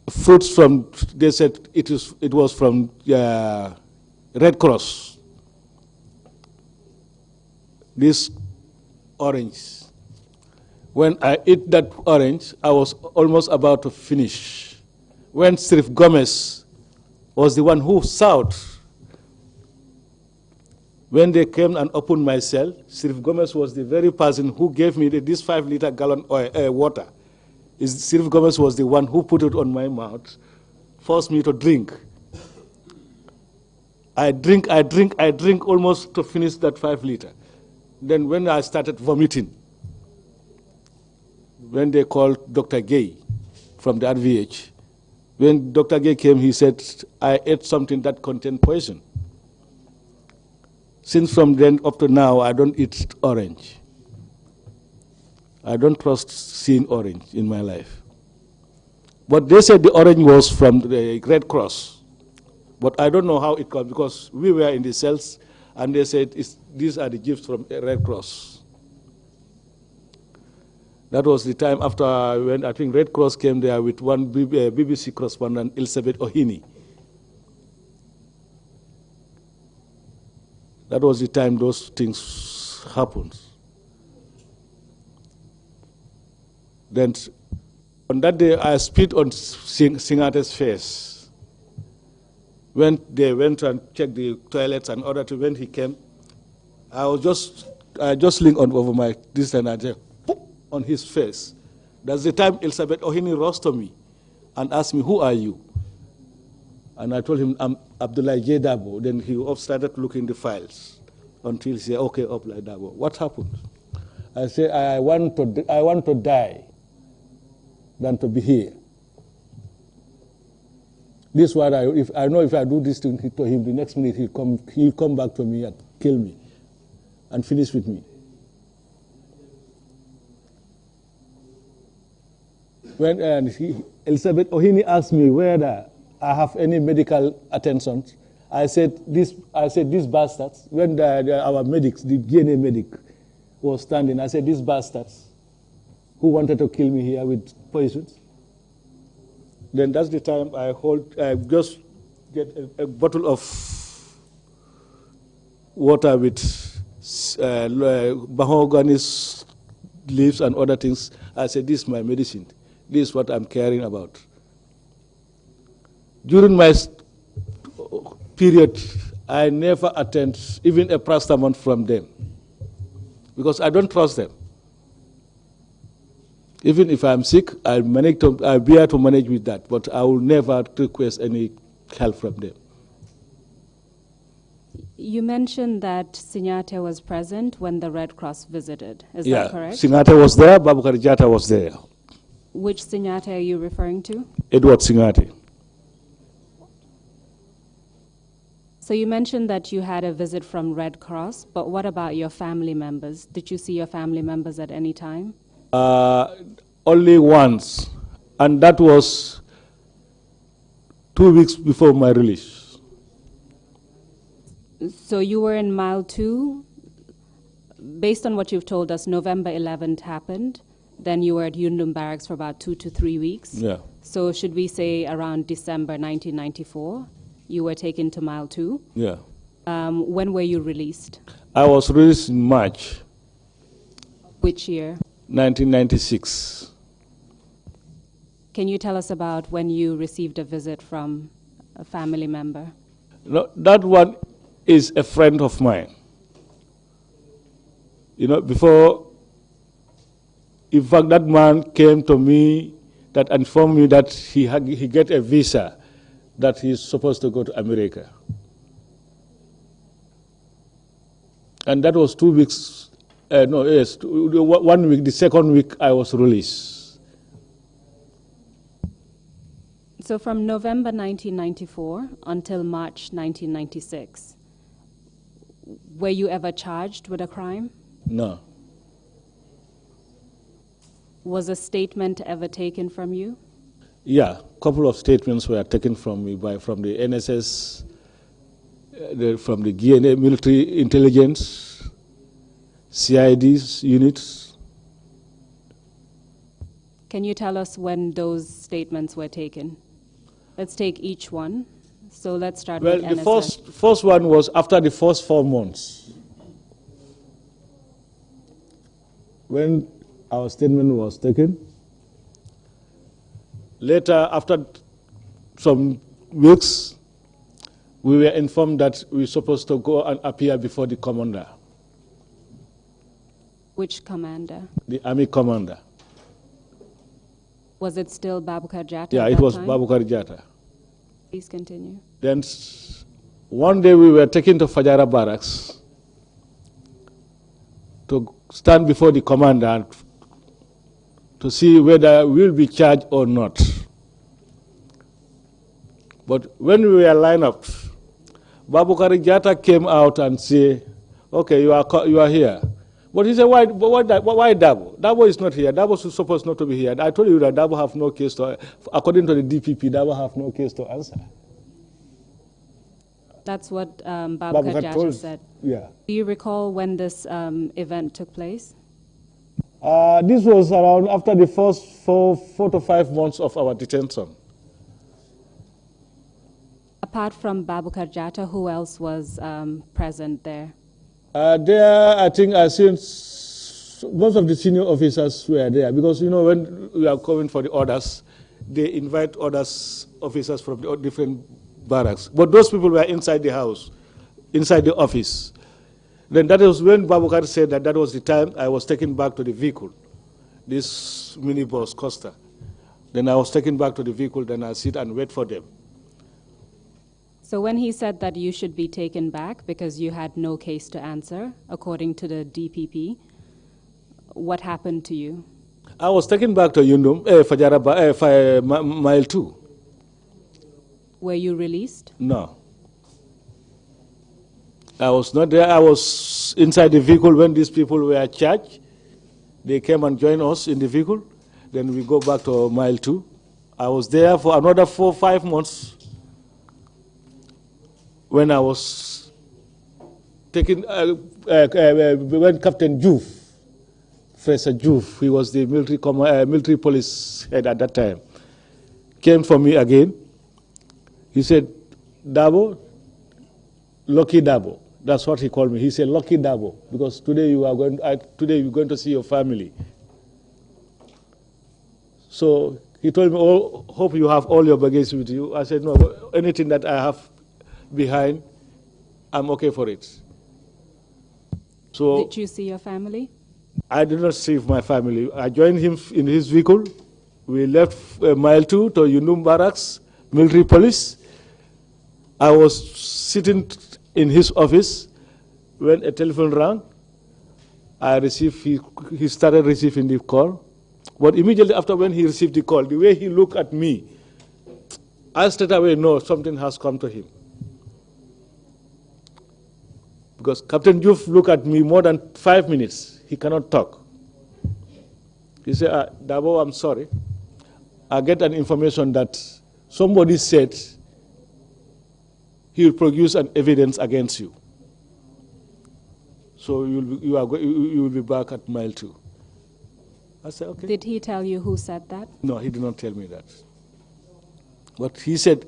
fruits from, they said it was from Red Cross. This orange. When I ate that orange, I was almost about to finish. When Sirif Gomez was the one who sought. When they came and opened my cell, Sirif Gomez was the very person who gave me this 5-liter gallon water. Sirif Gomez was the one who put it on my mouth, forced me to drink. I drink almost to finish that 5-liter. Then when I started vomiting, when they called Dr. Gay from the RVH, when Dr. Gay came, he said, I ate something that contained poison. Since from then up to now, I don't eat orange. I don't trust seeing orange in my life. But they said the orange was from the Red Cross. But I don't know how it comes, because we were in the cells, and they said these are the gifts from Red Cross. That was the time after when I think Red Cross came there with one BBC correspondent, Elizabeth Ohini. That was the time those things happened. Then on that day, I spit on Singate's face. When they went and checked the toilets and order to, when he came, I just leaned on over my this and I just on his face. That's the time Elizabeth Ohini rose to me and asked me, who are you? And I told him, I'm Abdullah J. Dabo. Then he started looking the files until he said, okay, Abdullah Dabo. What happened? I said, I want to die than to be here. This is what if I know if I do this to him, the next minute he'll come back to me and kill me and finish with me. When Elizabeth Ohini asked me whether I have any medical attention, I said these bastards. When our medics, the DNA medic, was standing, I said these bastards who wanted to kill me here with poisons. Then that's the time I just get a bottle of water with mahogany leaves and other things. I said, this is my medicine. This is what I'm caring about. During my period, I never attend even a paracetamol from them because I don't trust them. Even if I'm sick, I'll be able to manage with that, but I will never request any help from them. You mentioned that Sinyate was present when the Red Cross visited. Is that correct? Yeah, Sinyate was there, Babukar Jatta was there. Which Sinyate are you referring to? Edward Sinyate. So you mentioned that you had a visit from Red Cross, but what about your family members? Did you see your family members at any time? Only once, and that was 2 weeks before my release. So you were in Mile 2. Based on what you've told us, November 11th happened. Then you were at Yundum Barracks for about 2 to 3 weeks. Yeah. So should we say around December 1994, you were taken to Mile 2? Yeah. When were you released? I was released in March. Which year? 1996. Can you tell us about when you received a visit from a family member? No, that one is a friend of mine. You know, before, in fact, that man came to me that informed me that he get a visa that he's supposed to go to America. And that was 2 weeks. 1 week, the second week I was released. So from November 1994 until March 1996, were you ever charged with a crime? No. Was a statement ever taken from you? Yeah, a couple of statements were taken from me from the NSS, from the GNA military intelligence, CID's units. Can you tell us when those statements were taken? Let's take each one. So let's start with NSS. Well, the first one was after the first 4 months. When our statement was taken. Later, after some weeks, we were informed that we were supposed to go and appear before the commander. Which commander? The army commander. Was it still Babukar Jatta? Yeah, it was Babukar Jatta. Please continue. Then one day we were taken to Fajara Barracks to stand before the commander to see whether we'll be charged or not. But when we were lined up, Babukar Jatta came out and said, okay, you are here. But he said, why Dabo? Dabo is not here. Dabo is supposed not to be here. I told you that Dabo have no case to, according to the DPP, Dabo have no case to answer. That's what Babukar Jatta said. Yeah. Do you recall when this event took place? This was around after the first 4 to 5 months of our detention. Apart from Babukar Jatta, who else was present there? There, I think I seen most of the senior officers were there because, you know, when we are coming for the orders, they invite officers from the different barracks. But those people were inside the house, inside the office. Then that was when Babukar said that was the time I was taken back to the vehicle, this minibus Costa. Then I was taken back to the vehicle, then I sit and wait for them. So when he said that you should be taken back because you had no case to answer, according to the DPP, what happened to you? I was taken back to Yundum, Mile 2. Were you released? No. I was not there. I was inside the vehicle when these people were charged. They came and joined us in the vehicle. Then we go back to mile 2. I was there for another 4 or 5 months when I was taking, when Captain Juve, Professor Juve, he was the military police head at that time, came for me again. He said, Dabo, Lucky Dabo. That's what he called me. He said, Lucky Dabo, because today you're going to see your family. So he told me, hope you have all your baggage with you. I said, no, anything that I have behind, I'm okay for it. So did you see your family? I did not see my family. I joined him in his vehicle. We left mile 2 to Yundum Barracks, military police. I was sitting in his office when a telephone rang. He started receiving the call. But immediately after when he received the call, the way he looked at me, I straight away know something has come to him. Because Captain Juve looked at me more than 5 minutes. He cannot talk. He said, Dabo, I'm sorry. I get an information that somebody said he will produce an evidence against you. So you will be back at mile 2. I said, okay. Did he tell you who said that? No, he did not tell me that. But he said,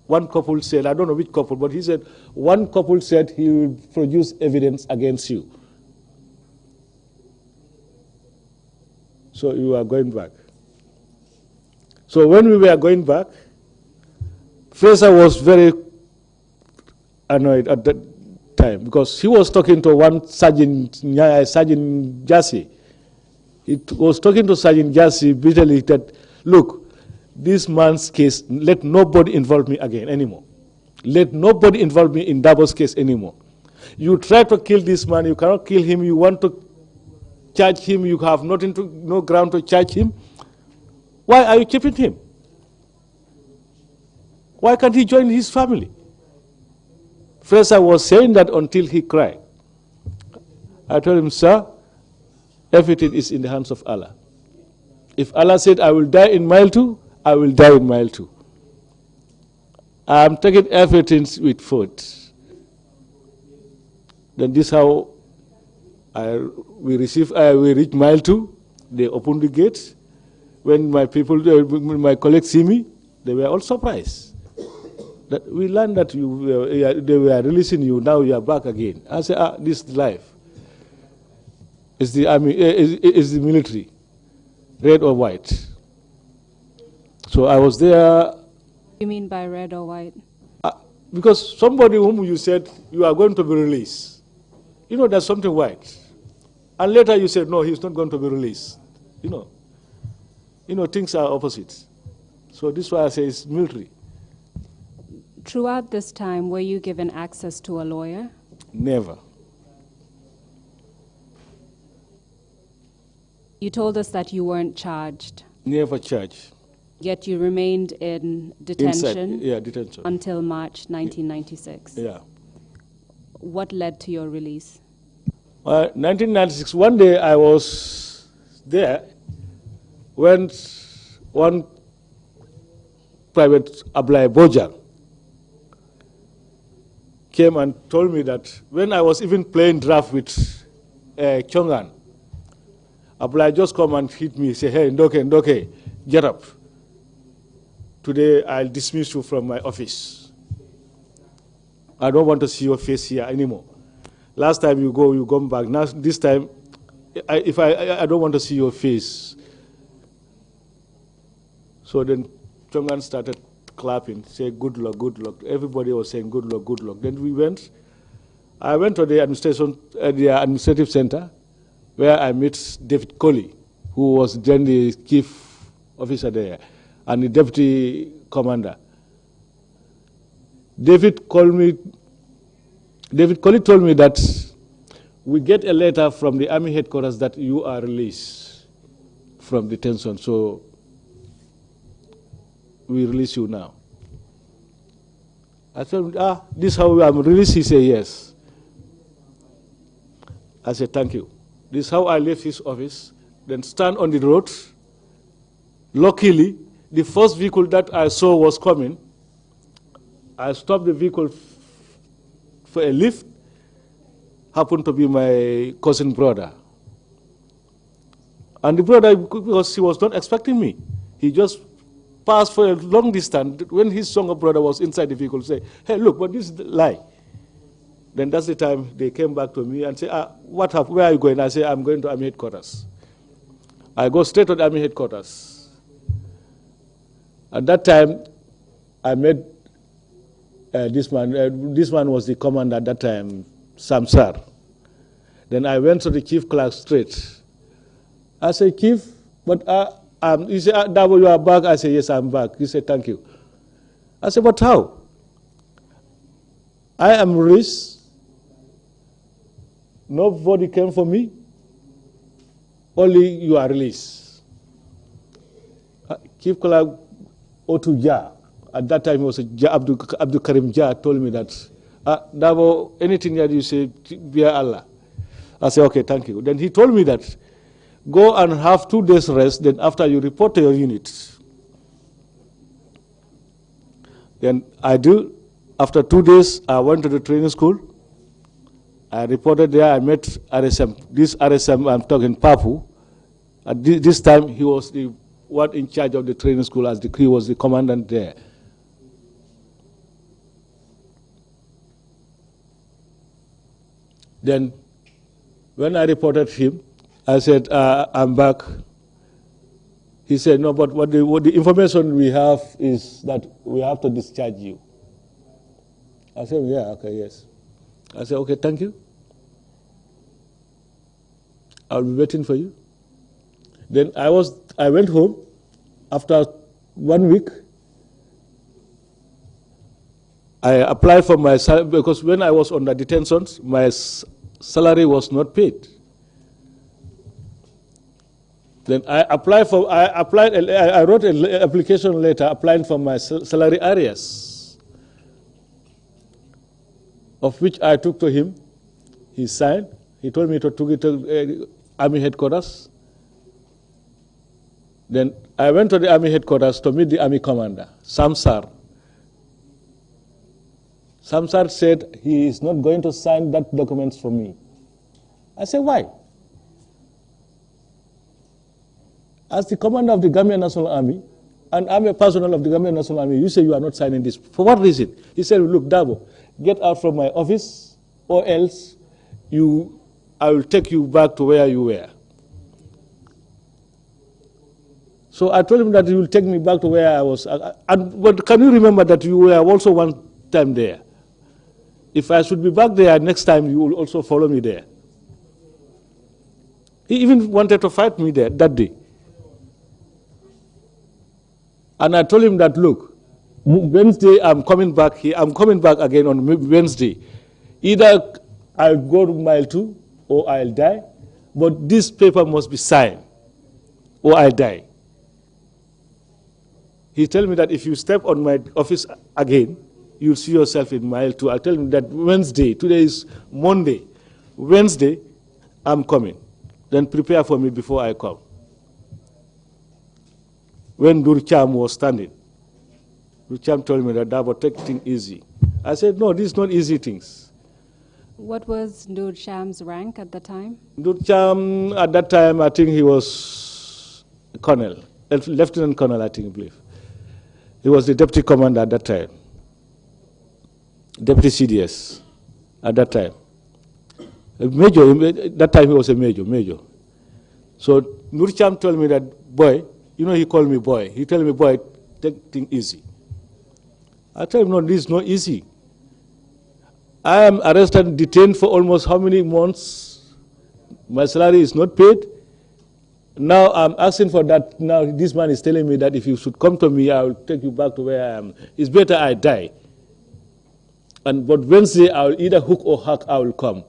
one couple said, I don't know which couple, but he said, one couple said he will produce evidence against you. So you are going back. So when we were going back, first I was very annoyed at that time because he was talking to one Sergeant Jassy. He was talking to Sergeant Jassy bitterly that, look, this man's case, let nobody involve me again anymore. Let nobody involve me in Dabo's case anymore. You try to kill this man, you cannot kill him, you want to charge him, you have no ground to charge him. Why are you keeping him? Why can't he join his family? First I was saying that until he cried. I told him, sir, everything is in the hands of Allah. If Allah said I will die in mile 2, I will die in mile 2. I'm taking everything with food. Then this is how we reach mile 2. They opened the gates. When my colleagues see me, they were all surprised. That we learned that they were releasing you, now you are back again. I said, this is life. It's the army, it's the military, red or white. So I was there. You mean by red or white? Because somebody whom you said you are going to be released, there's something white. And later you said, no, he's not going to be released. Things are opposite. So this is why I say it's military. Throughout this time, were you given access to a lawyer? Never. You told us that you weren't charged. Never charged. Yet you remained in detention, detention until March 1996. Yeah. What led to your release? 1996, one day I was there when one private Ablai Bojang came and told me that when I was even playing draft with Chongan, Ablai just come and hit me, say, hey, Ndoke, get up. Today I'll dismiss you from my office. I don't want to see your face here anymore. Last time you come back. Now this time, I don't want to see your face. So then Chongan started clapping, say good luck, good luck. Everybody was saying good luck, good luck. Then we went. I went to the administrative center, where I met David Colley, who was then the chief officer there, and the deputy commander. David Colley told me that we get a letter from the army headquarters that you are released from detention, so we release you now. I told him, this is how I'm released? He said, yes. I said, thank you. This is how I left his office, then stand on the road. Luckily, the first vehicle that I saw was coming. I stopped the vehicle for a lift. Happened to be my cousin brother. And the brother, because he was not expecting me, he just passed for a long distance. When his younger brother was inside the vehicle, say, hey, look, but this is the lie. Then that's the time they came back to me and say, what happened? Where are you going? I say, I'm going to Army headquarters. I go straight to the Army headquarters. At that time, I met this man. This man was the commander at that time, Samsar. Then I went to the chief clerk straight. I said, Chief, but he said, Dabo, you are back? I said, yes, I'm back. He said, thank you. I said, but how? I am released. Nobody came for me. Only you are released. Chief clerk Otu Jah, at that time he was Abdul Karim Jah, told me that, Dabo, anything that you say, bear Allah. I said, okay, thank you. Then he told me that, go and have 2 days rest, then after you report to your unit. Then I do. After 2 days, I went to the training school. I reported there, I met RSM. This RSM, I'm talking Papu. At this time, he was the one in charge of the training school, as he was the commandant there. Then, when I reported him, I said, I'm back. He said, no, but what the information we have is that we have to discharge you. I said, yeah, okay, yes. I said, okay, thank you. I'll be waiting for you. Then I went home. After 1 week, I applied for my salary, because when I was on the detentions, my salary was not paid. Then I wrote an application letter applying for my salary arrears, of which I took to him. He signed. He told me to take it to Army headquarters. Then I went to the Army headquarters to meet the Army commander, Samsar. Samsar said he is not going to sign that document for me. I said, why? As the commander of the Gambian National Army, and I'm a personnel of the Gambian National Army, you say you are not signing this. For what reason? He said, look, Dabo, get out from my office, or else I will take you back to where you were. So I told him that he will take me back to where I was. But can you remember that you were also one time there? If I should be back there next time, you will also follow me there. He even wanted to fight me there that day. And I told him that, look, Wednesday I'm coming back here. I'm coming back again on Wednesday. Either I'll go to mile 2 or I'll die, but this paper must be signed or I'll die. He told me that if you step on my office again, you'll see yourself in mile 2. I tell him that Wednesday, today is Monday, Wednesday, I'm coming. Then prepare for me before I come. When Durcham was standing, Durcham told me that Dabo, take things easy. I said, no, these are not easy things. What was Durcham's rank at the time? Durcham, at that time, I think he was colonel, lieutenant colonel, I think, I believe. He was the deputy commander at that time. Deputy CDS at that time. Major, that time he was a major. So Nurcham told me that, boy, he called me boy. He told me, boy, take things easy. I told him, no, this is not easy. I am arrested and detained for almost how many months? My salary is not paid. Now I'm asking for that. Now this man is telling me that if you should come to me, I will take you back to where I am. It's better I die. But Wednesday, I will either hook or hack, I will come.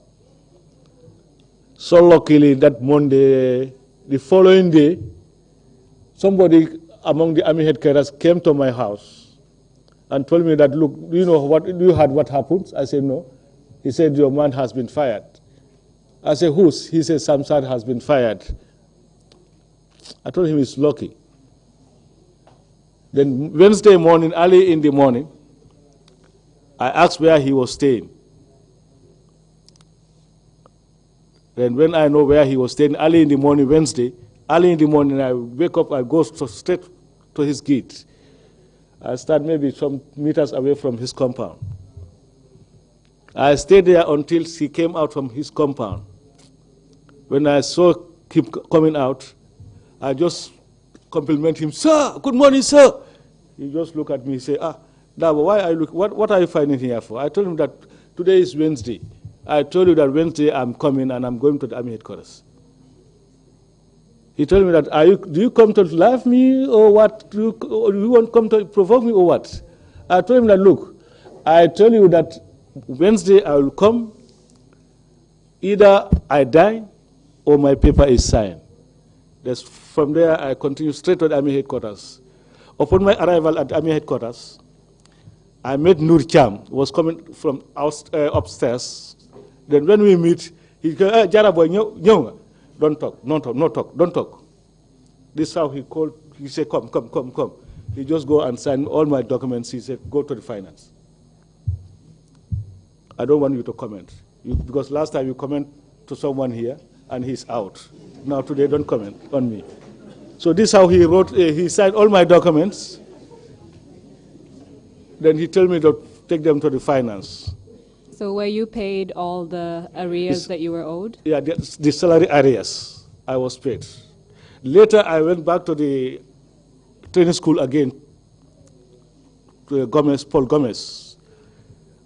So luckily, that Monday, the following day, somebody among the Army headquarters came to my house and told me that, look, do you heard what happened? I said, no. He said, your man has been fired. I said, whose? He said, Samsad has been fired. I told him he's lucky. Then Wednesday morning, early in the morning, I asked where he was staying. Then when I know where he was staying, early in the morning, Wednesday, early in the morning, I wake up, I go straight to his gate. I start maybe some meters away from his compound. I stayed there until he came out from his compound. When I saw him coming out, I just compliment him, sir, good morning, sir. He just looked at me and said, Dabo, why are you what are you finding here for? I told him that today is Wednesday. I told you that Wednesday I'm coming and I'm going to the army headquarters. He told me that, do you come to laugh me or what? Do you want to come to provoke me or what? I told him that, look, I tell you that Wednesday I will come, either I die or my paper is signed. From there I continue straight to the army headquarters. Upon my arrival at the army headquarters, I met Nur Cham, who was coming from upstairs. Then when we meet, he goes, hey, Jara boy, don't talk, don't talk. This is how he called, he said, come. He just go and sign all my documents. He said, go to the finance. I don't want you to comment. Because last time you comment to someone here, and he's out. Now today, don't comment on me. So this is how he wrote, he signed all my documents. Then he told me to take them to the finance. So were you paid all the arrears that you were owed? Yeah, the salary arrears I was paid. Later, I went back to the training school again, to Paul Gomez.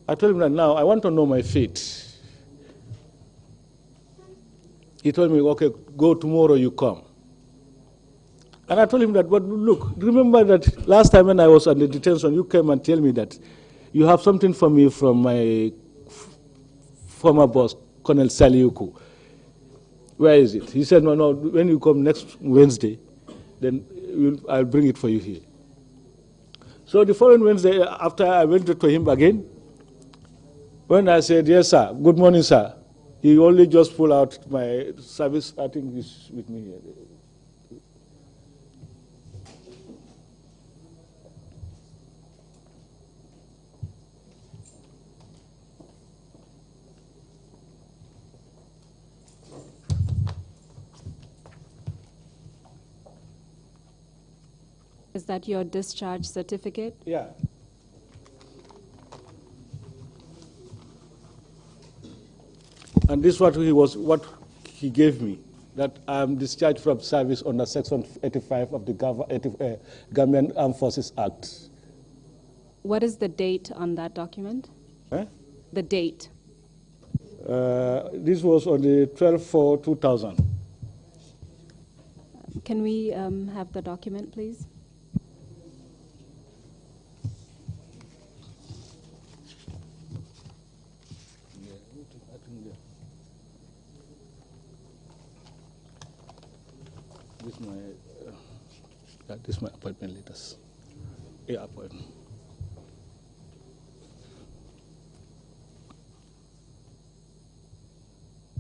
I told him that now I want to know my fate. He told me, okay, go tomorrow, you come. And I told him that, but look, remember that last time when I was under detention, you came and tell me that you have something for me from my former boss, Colonel Saliuku. Where is it? He said, no, when you come next Wednesday, then I'll bring it for you here. So the following Wednesday, after I went to him again, when I said, yes, sir, good morning, sir, he only just pulled out my service, I think he's with me here. Is that your discharge certificate? Yeah. And this is what he gave me, that I'm discharged from service under Section 85 of the Gambian Armed Forces Act. What is the date on that document? The date? This was on the 12/4/2000. Can we have the document, please? This is my appointment letters. Yeah, appointment.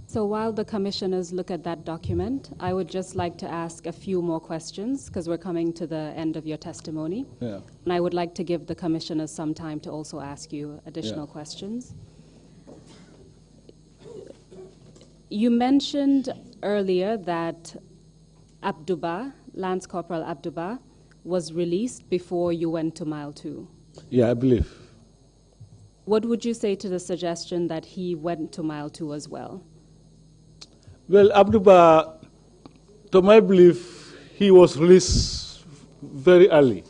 So while the commissioners look at that document, I would just like to ask a few more questions because we're coming to the end of your testimony. Yeah. And I would like to give the commissioners some time to also ask you additional questions. You mentioned earlier that Abduba, Lance Corporal Abduba, was released before you went to Mile 2. Yeah, I believe. What would you say to the suggestion that he went to Mile 2 as well? Well, Abduba, to my belief, he was released very early.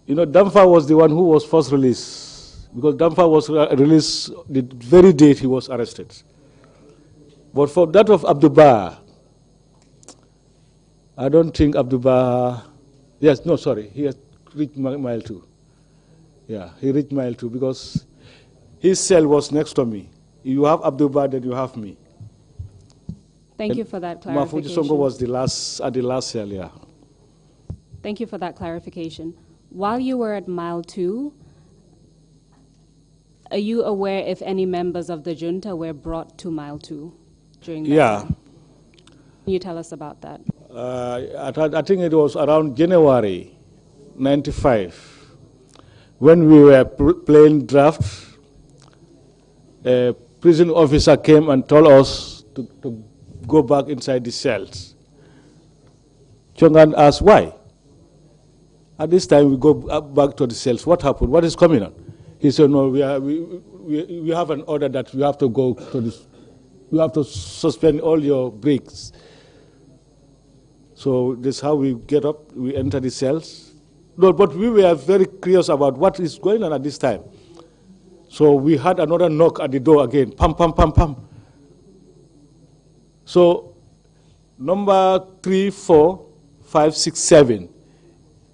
You know, Damfa was the one who was first released, because Damfa was released the very date he was arrested. But for that of Abduba, I don't think Abduba, he has reached Mile 2. Yeah, he reached Mile 2 because his cell was next to me. You have Abduba, then you have me. Thank you for that clarification. Mafuji Songo was at the last cell, yeah. Thank you for that clarification. While you were at Mile 2, are you aware if any members of the junta were brought to Mile 2 during that time? Can you tell us about that? I think it was around January 95 when we were playing draft. A prison officer came and told us to go back inside the cells. Chongan asked why. At this time we go back to the cells. What happened? What is coming on? He said, no, we have an order that we have to go to this. We have to suspend all your breaks. So this is how we get up, we enter the cells. No, but we were very curious about what is going on at this time. So we had another knock at the door again, pam, pam, pam, pam. So number 3, 4, 5, 6, 7.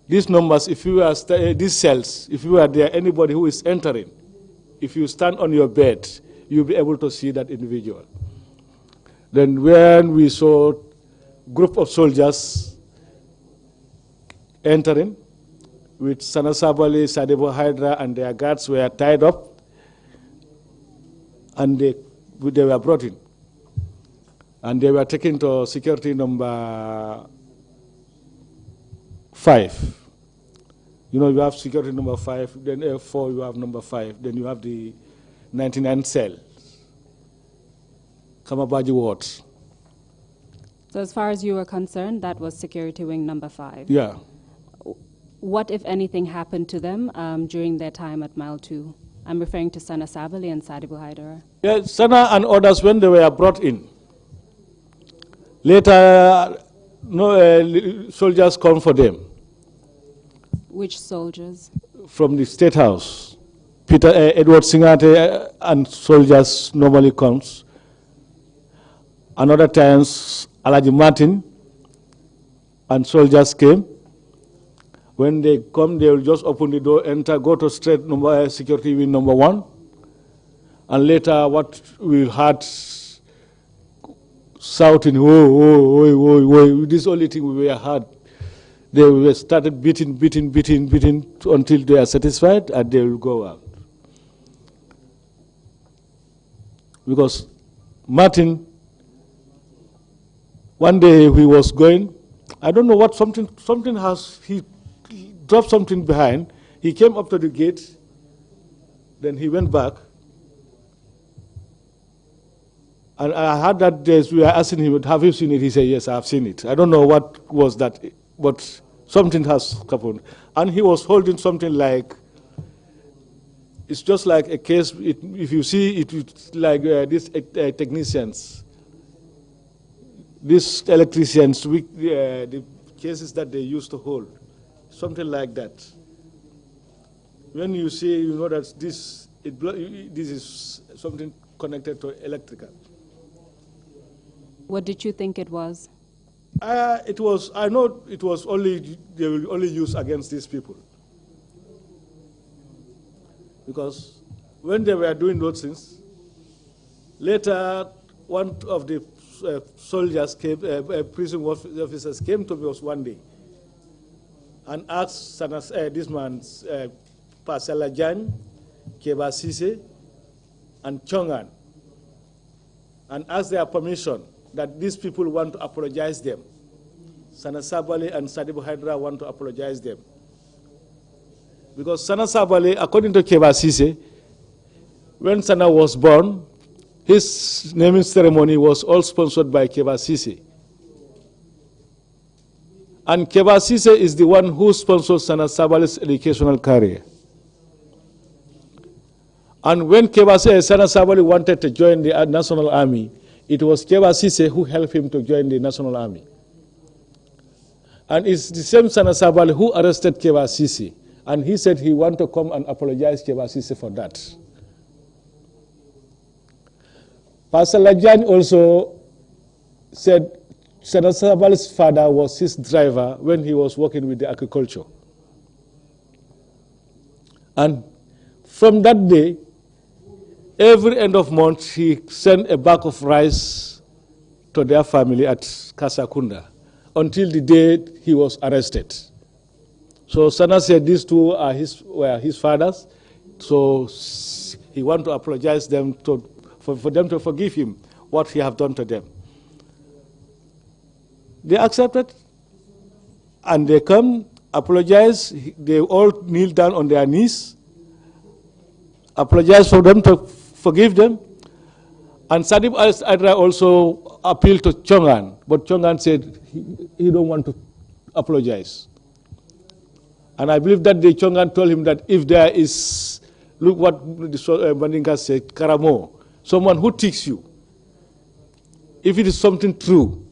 These numbers, if you are these cells, if you are there, anybody who is entering, if you stand on your bed, you'll be able to see that individual. Then when we saw a group of soldiers entering with Sana Sabali, Sadebo Hydra, and their guards were tied up, and they were brought in. And they were taken to security number 5. You know, you have security number 5, then 4, you have number 5, then you have the 99 cell, Kamabaji wards. So as far as you were concerned, that was security wing number 5? Yeah. What, if anything, happened to them during their time at Mile 2? I'm referring to Sana Sabali and Sadibu Haidara. Yeah, Sana and others, when they were brought in, later, soldiers come for them. Which soldiers? From the State House. Edward Singate and soldiers normally comes. Another times, Alaji Martin and soldiers came. When they come, they will just open the door, enter, go to straight security wing number 1. And later, what we heard shouting, whoa, whoa, whoa, whoa, whoa. This only thing we were heard. They were started beating until they are satisfied, and they will go out. Because Martin, one day he was going, I don't know what, he dropped something behind. He came up to the gate, then he went back. And I heard that we were asking him, have you seen it? He said, yes, I have seen it. I don't know what was that, but something has happened. And he was holding something like, it's just like a case, if you see it, it's like these technicians, these electricians, the cases that they used to hold, something like that. When you see, you know that this is something connected to electrical. What did you think it was? I know it was only, they will only use against these people. Because when they were doing those things, later one of the soldiers came, prison officers came to us one day and asked this man, Pasala Jan, Keba Sise, and Chongan, and asked their permission that these people want to apologize them. Sana Sabali and Sadibu Hydra want to apologize them. Because Sana Sabali, according to Keba Sise, when Sana was born, his naming ceremony was all sponsored by Keba Sise. And Keba Sise is the one who sponsored Sana Sabali's educational career. And when Sana Sabali wanted to join the National Army, it was Keba Sise who helped him to join the National Army. And it's the same Sana Sabali who arrested Keba Sise. And he said he wanted to come and apologize to Keba Sise for that. Pastor Lajan also said Sana Sabali's father was his driver when he was working with the agriculture. And from that day, every end of month, he sent a bag of rice to their family at Kasakunda until the day he was arrested. So Sana said these two are were his fathers. So he wanted to apologize them for them to forgive him what he have done to them. They accepted, and they come, apologize. They all kneel down on their knees, apologize for them to forgive them. And Sadib al-Adra also appealed to Chongan, but Chongan said he don't want to apologize. And I believe that the Chongan told him that if there is, look what Mandinka said, Karamo, someone who takes you, if it is something true,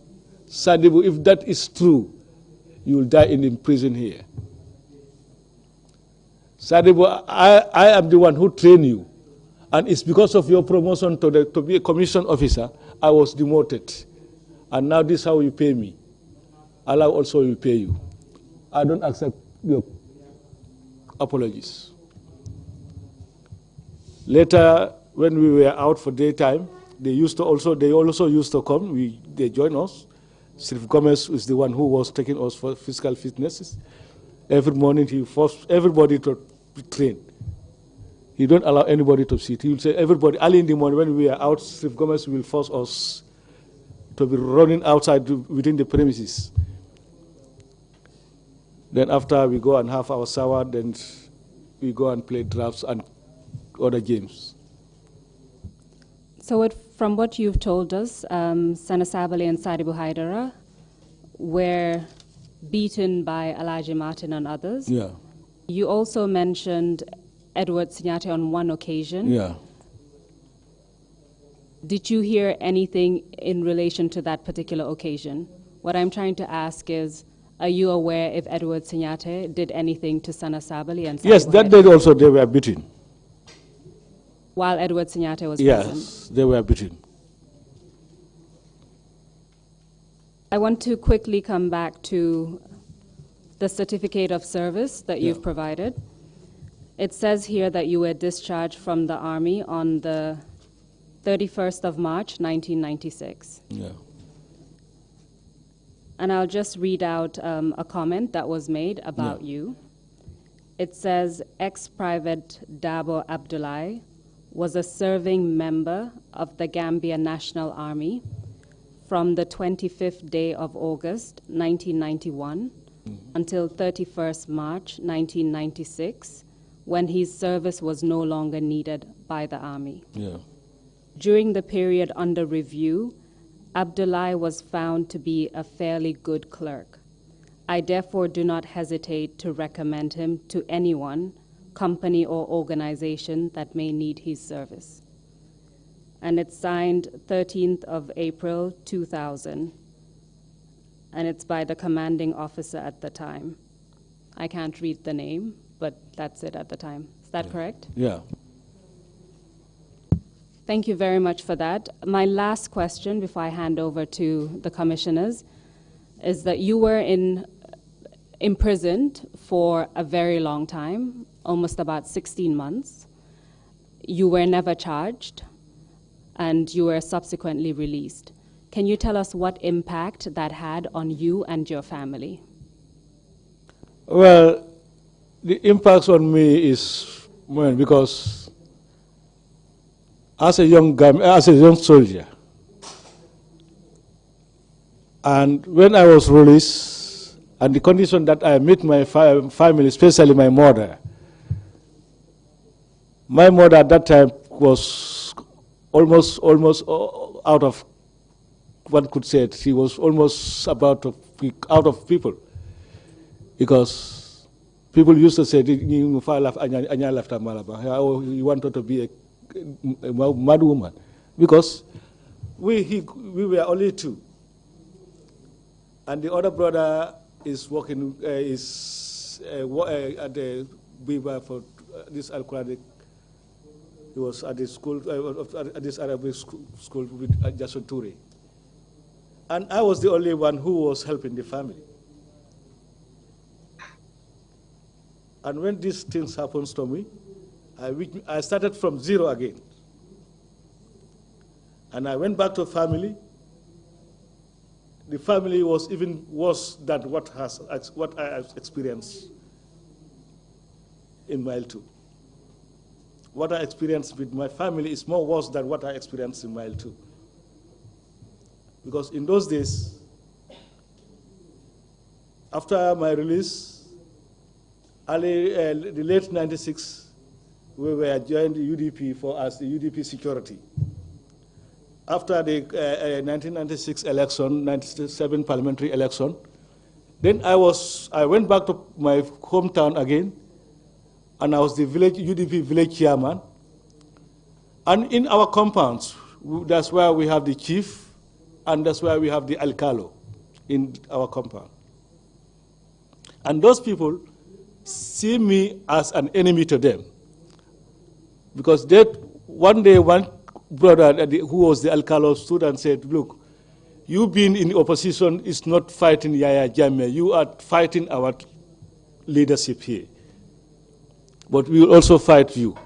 Sadibu, if that is true, you will die in prison here. Sadibu, I am the one who trained you, and it's because of your promotion to be a commission officer, I was demoted. And now this is how you pay me. Allah also will pay you. I don't accept your apologies. Later, when we were out for daytime, they also used to come. They joined us. Sirif Gomez is the one who was taking us for physical fitnesses. Every morning he forced everybody to train. He don't allow anybody to sit. He will say everybody early in the morning when we are out, Sirif Gomez will force us to be running outside within the premises. Then after we go and have our shower, then we go and play drafts and other games. So from what you've told us, Sana Sabali and Sadibu Haidara were beaten by Alaji Martin and others. Yeah. You also mentioned Edward Sinyate on one occasion. Yeah. Did you hear anything in relation to that particular occasion? What I'm trying to ask is, are you aware if Edward Sinyate did anything to Sana Sabali and Sadibu Yes, that day also they were beaten. While Edward Sinyate was present? Yes, they were beaten. I want to quickly come back to the certificate of service that you've provided. It says here that you were discharged from the Army on the 31st of March, 1996. Yeah. And I'll just read out a comment that was made about you. It says, ex-private Dabo Abdullahi was a serving member of the Gambia National Army from the 25th day of August, 1991, until 31st March, 1996, when his service was no longer needed by the Army. Yeah. During the period under review, Abdullahi was found to be a fairly good clerk. I therefore do not hesitate to recommend him to anyone, company or organization that may need his service. And it's signed 13th of April, 2000. And it's by the commanding officer at the time. I can't read the name, but that's it at the time. Is that correct? Yeah. Thank you very much for that. My last question before I hand over to the commissioners is that you were imprisoned for a very long time, almost about 16 months. You were never charged, and you were subsequently released. Can you tell us what impact that had on you and your family? Well, the impact on me is because as a young soldier, and when I was released, and the condition that I met my family, especially my mother at that time was almost out of, one could say it, she was almost about to be out of people, because people used to say, you wanted to be a mad woman, because we were only two, and the other brother is working at the Biba for this Al-Quranic. He was at the school, at this Arabic school with Jason Toure. And I was the only one who was helping the family. And when these things happens to me, I started from zero again. And I went back to family. The family was even worse than what I experienced in Mile 2. What I experienced with my family is more worse than what I experienced in Mile 2. Because in those days, after my release, the late 96, we were joined the UDP as the UDP security. After the 1996 election, 97 parliamentary election, then I went back to my hometown again, and I was the UDP village chairman. And in our compounds, that's where we have the chief, and that's where we have the alcalo in our compound. And those people see me as an enemy to them. Because one day, one brother who was the alcalo stood and said, look, you being in opposition is not fighting Yaya Jammeh. You are fighting our leadership here. But we will also fight you.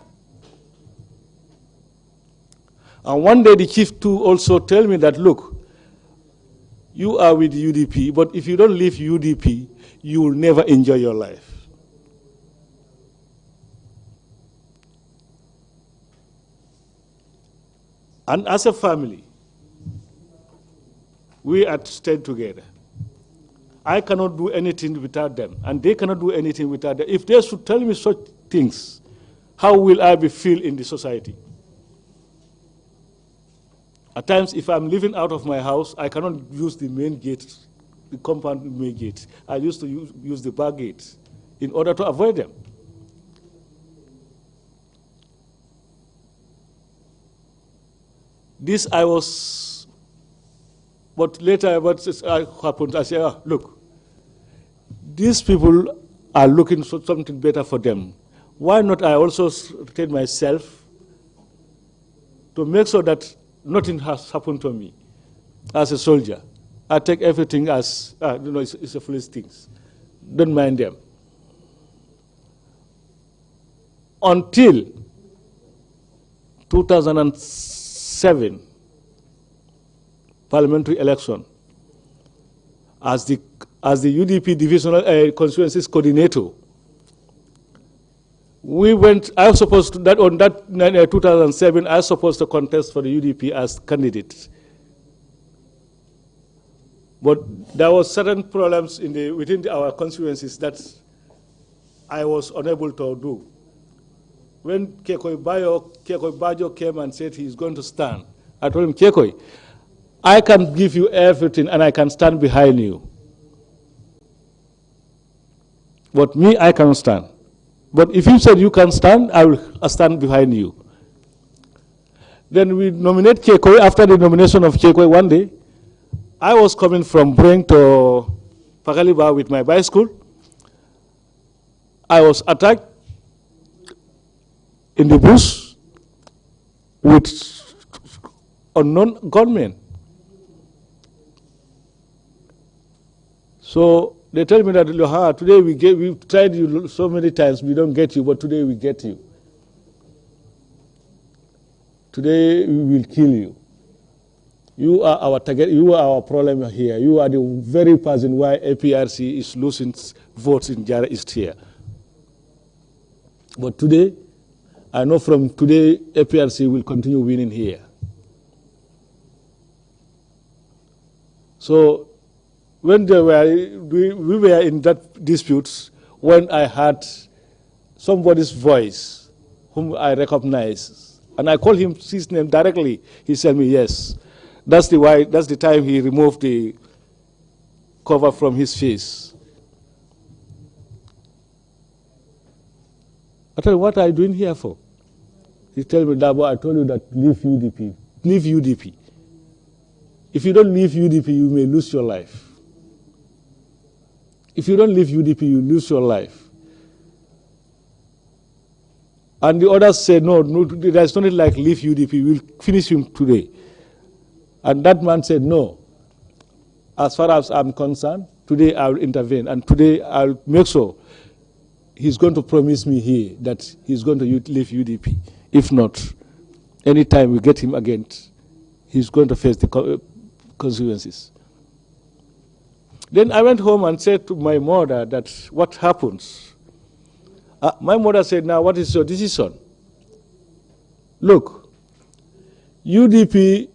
And one day the chief too also tell me that, look, you are with UDP, but if you don't leave UDP, you will never enjoy your life. And as a family, we are staying together. I cannot do anything without them, and they cannot do anything without them. If they should tell me such things, how will I feel in the society? At times, if I'm living out of my house, I cannot use the main gate, the compound main gate. I used to use the back gate in order to avoid them. This I was, but later what happened, I said, look, these people are looking for something better for them. Why not I also train myself to make sure that nothing has happened to me as a soldier. I take everything as, it's a foolish thing. Don't mind them. Until 2007 parliamentary election, as the UDP divisional constituencies coordinator, we went, I was supposed to, on that 2007, I was supposed to contest for the UDP as candidate. But there were certain problems within our constituencies that I was unable to do. When Kekoi Bajo came and said he's going to stand, I told him, Kekoi, I can give you everything and I can stand behind you. But me, I cannot stand. But if you said you can stand, I will stand behind you. Then we nominate Kekoi. After the nomination of Kekoi one day, I was coming from Breng to Pagaliba with my bicycle. I was attacked in the bush with unknown gunmen. So they tell me that, today we've tried you so many times, we don't get you, but today we get you. Today we will kill you. You are our target, you are our problem here. You are the very person why APRC is losing votes in Jara East here. But today, I know from today, APRC will continue winning here. So when we were in that dispute, when I heard somebody's voice, whom I recognize, and I called him his name directly, he said me, yes. That's the time he removed the cover from his face. I told him, what are you doing here for? He told me, Dabo, I told you that leave UDP. Leave UDP. If you don't leave UDP, you may lose your life. If you don't leave UDP, you lose your life. And the others said, no, there's nothing like leave UDP, we'll finish him today. And that man said, no, as far as I'm concerned, today I will intervene, and today I'll make sure he's going to promise me here that he's going to leave UDP. If not, anytime we get him again, he's going to face the consequences. Then I went home and said to my mother that what happens. My mother said, now what is your decision? Look, UDP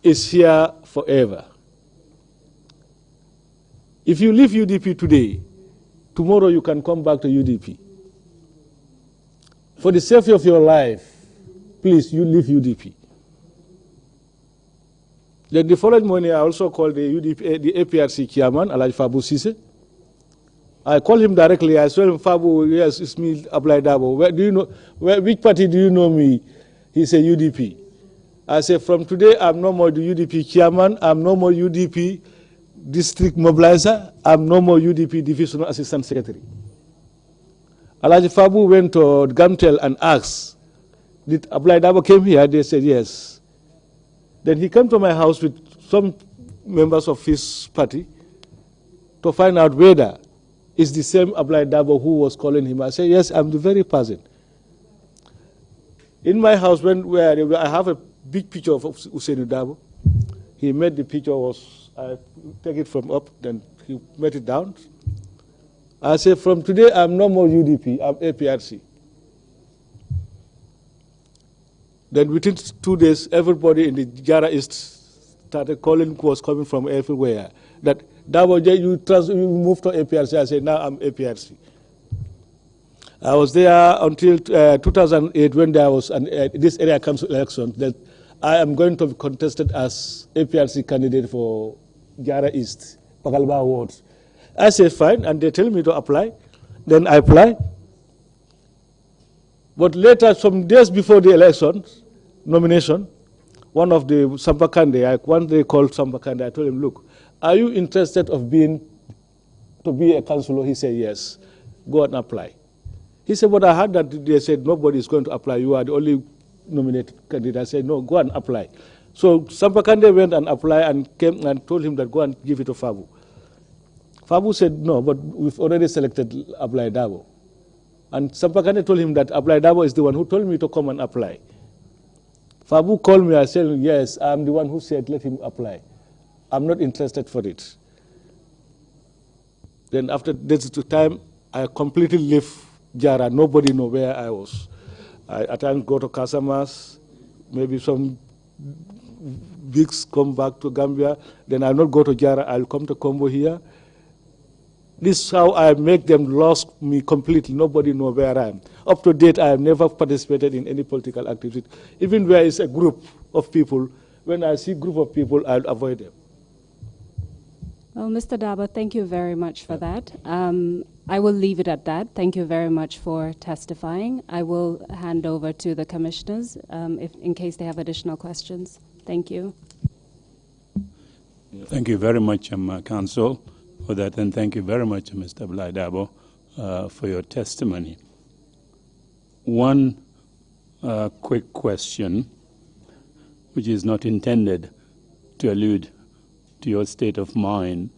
is here forever. If you leave UDP today, tomorrow you can come back to UDP. For the safety of your life, please, you leave UDP. Then the following morning, I also called the APRC chairman, Alaj Fabu Sise. I called him directly. I told him, Fabu, yes, it's me, Ablai Dabo. Where do you know? Which party do you know me? He said UDP. I said, from today, I'm no more the UDP chairman. I'm no more UDP district mobilizer. I'm no more UDP divisional assistant secretary. Alaj Fabu went to Gamtel and asked, did Ablai Dabo came here? They said yes. Then he came to my house with some members of his party to find out whether it's the same Ablai Dabo who was calling him. I said, yes, I'm the very person. In my house, where I have a big picture of Usainu Dabo. He made the picture, I take it from up, then he made it down. I said, from today, I'm no more UDP, I'm APRC. Then within 2 days, everybody in the Jara East started calling, was coming from everywhere. That Dabo, you moved to APRC. I said, now I'm APRC. I was there until 2008 when there was this area council election that I am going to be contested as APRC candidate for Jara East, Pagalba Ward. I said, fine, and they tell me to apply. Then I apply. But later, some days before the election, nomination, one of the Sampakande, one day called Sampakande, I told him, look, are you interested to be a councillor? He said, yes. Go and apply. He said, but I heard that they said nobody is going to apply. You are the only nominated candidate. I said, no, go and apply. So Sampakande went and applied and came and told him that go and give it to Fabu. Fabu said, no, but we've already selected Ablai Dabo. And Sampakande told him that Ablai Dabo is the one who told me to come and apply. Fabu called me and said, yes, I'm the one who said let him apply. I'm not interested for it. Then after this time, I completely left Jara. Nobody know where I was. I at times go to Casamas, maybe some weeks come back to Gambia. Then I'll not go to Jara, I'll come to Combo here. This is how I make them lost me completely. Nobody know where I am. Up to date, I have never participated in any political activity. Even where it's a group of people, when I see a group of people, I'll avoid them. Well, Mr. Dabo, thank you very much for that. I will leave it at that. Thank you very much for testifying. I will hand over to the commissioners in case they have additional questions. Thank you. Thank you very much, Council, for that, and thank you very much, Mr. Ablai Dabo, for your testimony. One quick question, which is not intended to allude to your state of mind,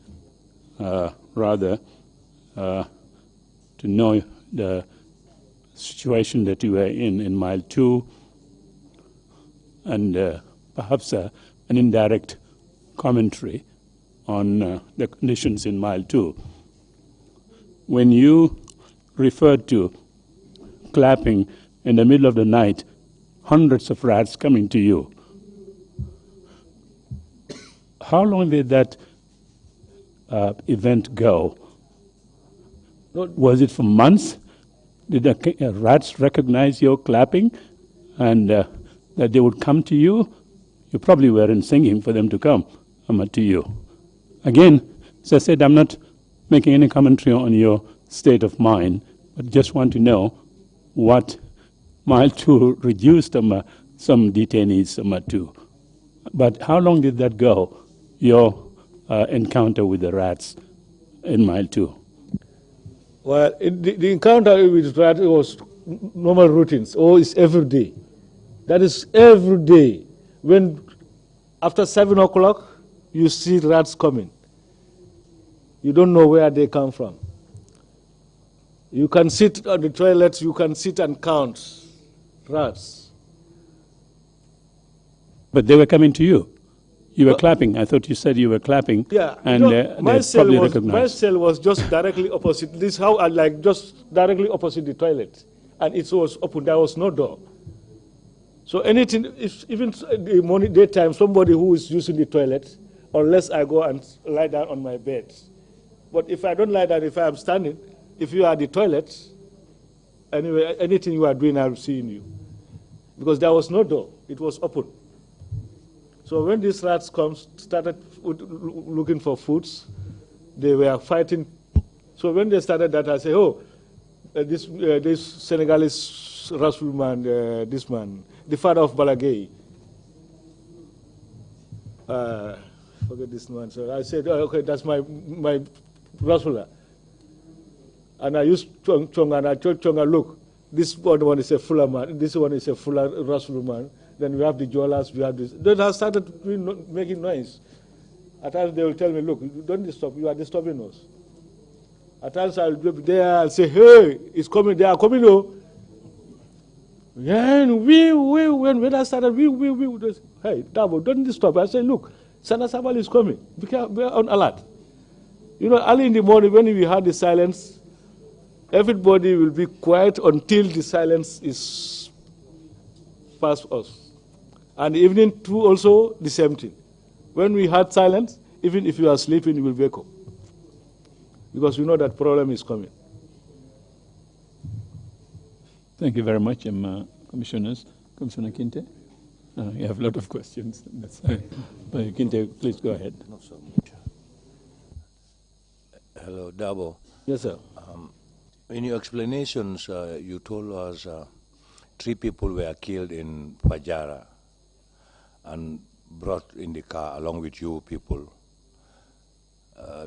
rather to know the situation that you were in Mile 2, and perhaps an indirect commentary on the conditions in Mile 2. When you referred to clapping in the middle of the night, hundreds of rats coming to you, how long did that event go? Was it for months? Did the rats recognize your clapping and that they would come to you? You probably weren't singing for them to come to you. Again, as I said, I'm not making any commentary on your state of mind, but just want to know what Mile 2 reduced some detainees to. But how long did that go, your encounter with the rats in Mile 2? Well, the encounter with rats was normal routines. It's every day. That is every day. When after 7 o'clock, you see rats coming. You don't know where they come from. You can sit on the toilets, you can sit and count rats. But they were coming to you. You were clapping. I thought you said you were clapping. Yeah, and my they probably my recognized. cell was just directly opposite. This is how I like just directly opposite the toilet, and it was open. There was no door. So anything, if even the morning daytime, somebody who is using the toilet, unless I go and lie down on my bed. But if I don't lie down, if I am standing, if you are at the toilet, anyway, anything you are doing, I'm seeing you, because there was no door. It was open. So when these rats started looking for foods, they were fighting. So when they started that, I said, oh, this Senegalese Rasulman, this man, the father of Balagay, forget this man. So I said, oh, okay, that's my Rasula. And I used Chong, and I told Chong, look, this one is a Fuller man, this one is a Fuller Rasul man. Then we have the Jolas, we have this. Then I started making noise. At times they will tell me, look, don't disturb, you are disturbing us. At times I'll be there and say, hey, it's coming, they are coming, oh. And when I started, hey, Dabo, don't disturb. I say, look, Sana Sabal is coming. We are on alert. You know, early in the morning when we had the silence, everybody will be quiet until the silence is past us. And the evening too also the same thing. When we had silence, even if you are sleeping, you will wake up. Because we know that problem is coming. Thank you very much, Commissioners. Commissioner Kinte? You have a lot of questions. But Kinte, please go ahead. Not so much. Hello, Dabo. Yes, sir. In your explanations, you told us 3 people were killed in Fajara and brought in the car along with you people,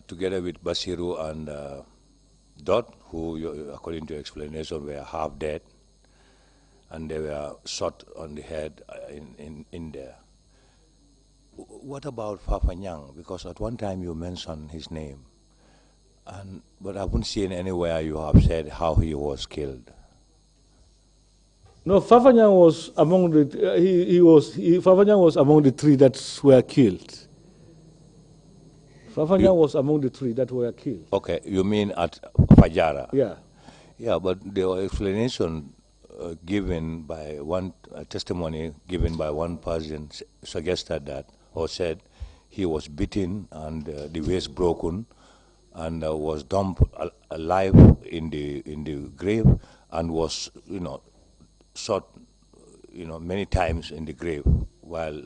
together with Basiru and Dot, who, according to your explanation, were half dead, and they were shot on the head in there. What about Fafanyang? Because at one time you mentioned his name, but I haven't seen anywhere you have said how he was killed. No, Fafanyang was among the Fafanyang was among the 3 that were killed. Fafanyang was among the 3 that were killed. Okay, you mean at Fajara? Yeah. Yeah, but the explanation given by one testimony given by one person suggested that, or said, he was beaten and the waist broken and was dumped alive in the grave and was, shot, many times in the grave. While,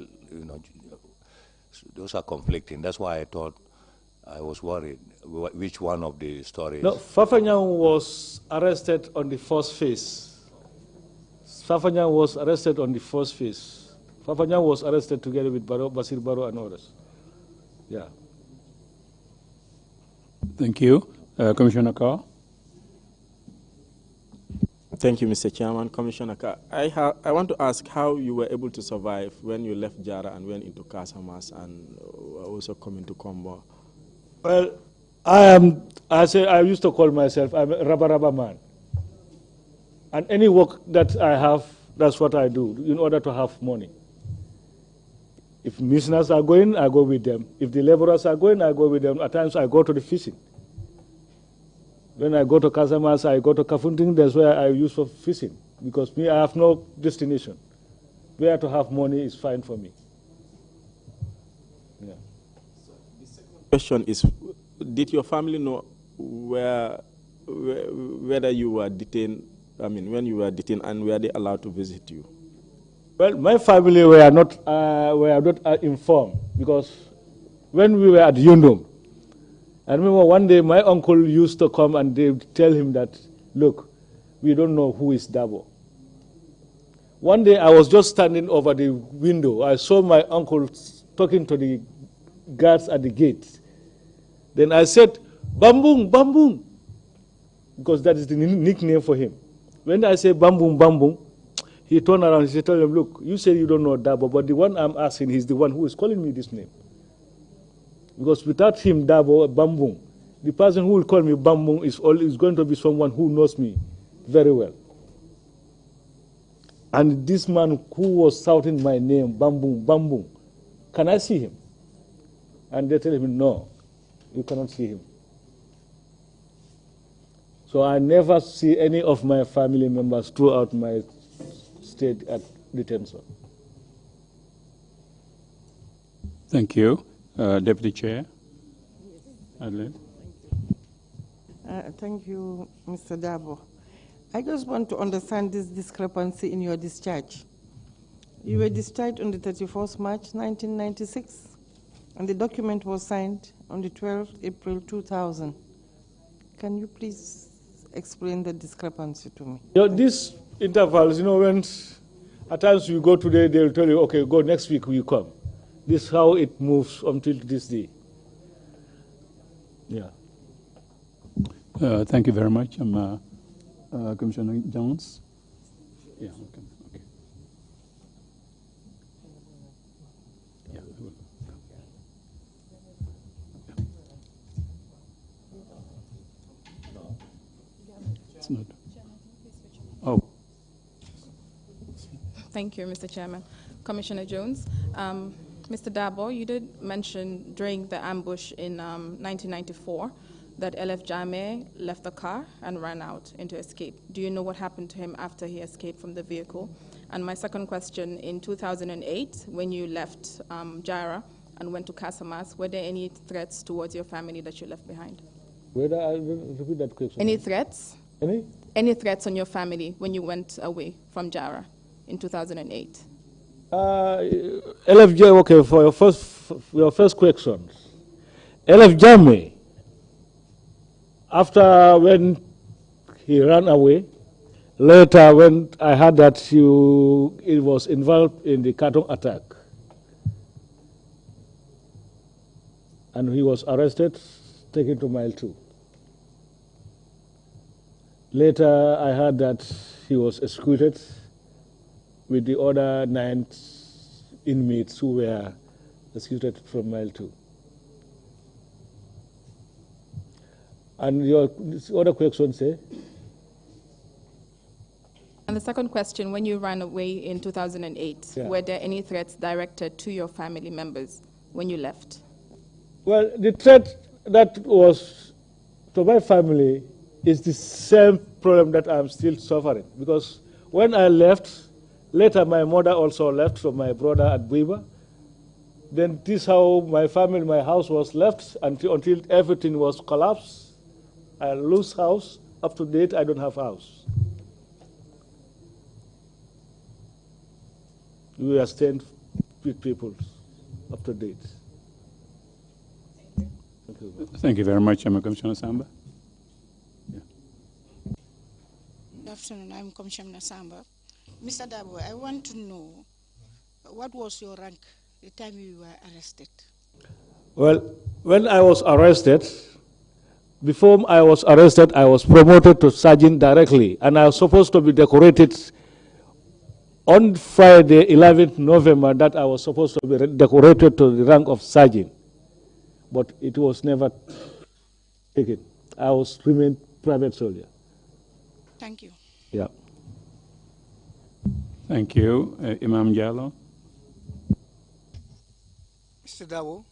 those are conflicting. That's why I thought, I was worried which one of the stories. No, Fafanyang was arrested on the first phase. Fafanyang was arrested on the first phase. Fafanyang was arrested together with Basir Baro and others. Yeah. Thank you. Commissioner Carr? Thank you, Mr. Chairman. Commissioner Carr, I want to ask how you were able to survive when you left Jara and went into Casamas and also coming to Combo. Well, I used to call myself, I'm a rubber man. And any work that I have, that's what I do in order to have money. If missionaries are going, I go with them. If the laborers are going, I go with them. At times I go to the fishing. When I go to Casamas, I go to Kafunting, that's where I use for fishing. Because me, I have no destination. Where to have money is fine for me. Yeah. So the second question is, did your family know whether you were detained, when you were detained, and were they allowed to visit you? Well, my family were not informed, because when we were at Yundum, I remember one day my uncle used to come and they would tell him that, look, we don't know who is Dabo. One day I was just standing over the window. I saw my uncle talking to the guards at the gate. Then I said, Bambung, Bambung, because that is the nickname for him. When I say Bambung, Bambung, he turned around and he told him, look, you say you don't know Dabo, but the one I'm asking, he's the one who is calling me this name. Because without him, Dabo, Bambung, the person who will call me Bambung is going to be someone who knows me very well. And this man who was shouting my name, Bambung, Bambung, can I see him? And they tell him, no, you cannot see him. So I never see any of my family members throughout my stay at detention. Thank you. Deputy Chair. Adelaide. Thank you, Mr. Dabo. I just want to understand this discrepancy in your discharge. You were discharged on the 31st March 1996, and the document was signed on the 12th April 2000. Can you please explain the discrepancy to me? These intervals, when at times you go today, they'll tell you, okay, go next week, we come. This is how it moves until this day. Yeah. Thank you very much. Commissioner Jones. Yeah, okay. Yeah, I will. It's not. Oh. Thank you, Mr. Chairman. Commissioner Jones, Mr. Dabo, you did mention during the ambush in 1994 that LF Jammeh left the car and ran out into escape. Do you know what happened to him after he escaped from the vehicle? And my second question, in 2008, when you left Jara and went to Casamas, were there any threats towards your family that you left behind? Whether I repeat that question. Any threats? Any? Any threats on your family when you went away from Jara in 2008? LFJ, okay, for your first question. LF Jammeh, after when he ran away, later when I heard that he was involved in the Katong attack, and he was arrested, taken to Mile 2. Later I heard that he was executed with the other 9 inmates who were executed from Mile 2. And your other question, say? And the second question, when you ran away in 2008, were there any threats directed to your family members when you left? Well, the threat that was to my family is the same problem that I'm still suffering. Because when I left, later my mother also left from my brother at Buiba. Then this is how my family, my house was left until everything was collapsed. I lose house. Up to date, I don't have house. We are staying with people up to date. Thank you. Thank you very much, Commissioner Samba. Yeah. Good afternoon, I'm Commissioner Samba. Mr. Dabo, I want to know what was your rank the time you were arrested? Well, when I was arrested, before I was arrested, I was promoted to sergeant directly, and I was supposed to be decorated on Friday, 11th November, that I was supposed to be decorated to the rank of sergeant, but it was never taken. I was remained private soldier. Thank you. Yeah. Thank you. Imam Jallo. Mr. Dabo,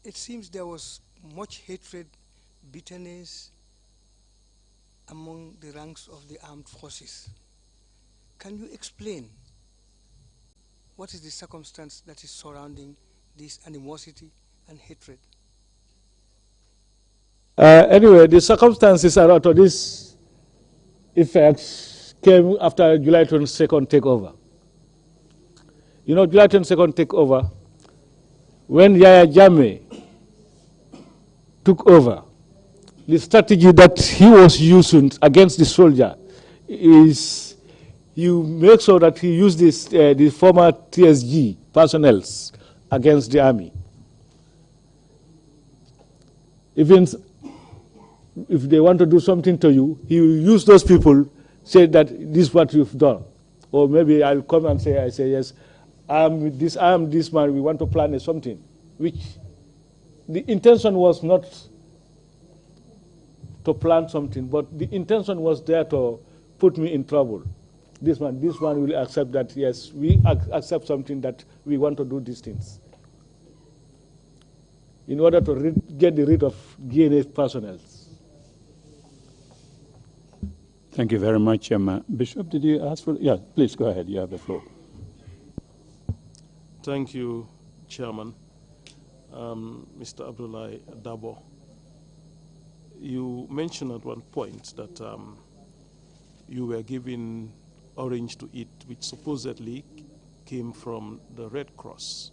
it seems there was much hatred, bitterness among the ranks of the armed forces. Can you explain what is the circumstance that is surrounding this animosity and hatred? Anyway, the circumstances are out of this effect came after July 22nd takeover. You know, July 22nd takeover, when Yahya Jammeh took over, the strategy that he was using against the soldier is you make sure that he used this, the former TSG personnel against the army. Even if they want to do something to you, he will use those people, say that this is what you've done. Or maybe I'll come and say, yes, I am this man, we want to plan something, which the intention was not to plan something, but the intention was there to put me in trouble. This one will accept that, yes, we accept something that we want to do these things. in order to get rid of GNA personnel. Thank you very much. Bishop, did you ask for? Yeah, please go ahead. You have the floor. Thank you, Chairman. Mr. Abdullahi Dabo, you mentioned at one point that you were given orange to eat, which supposedly came from the Red Cross.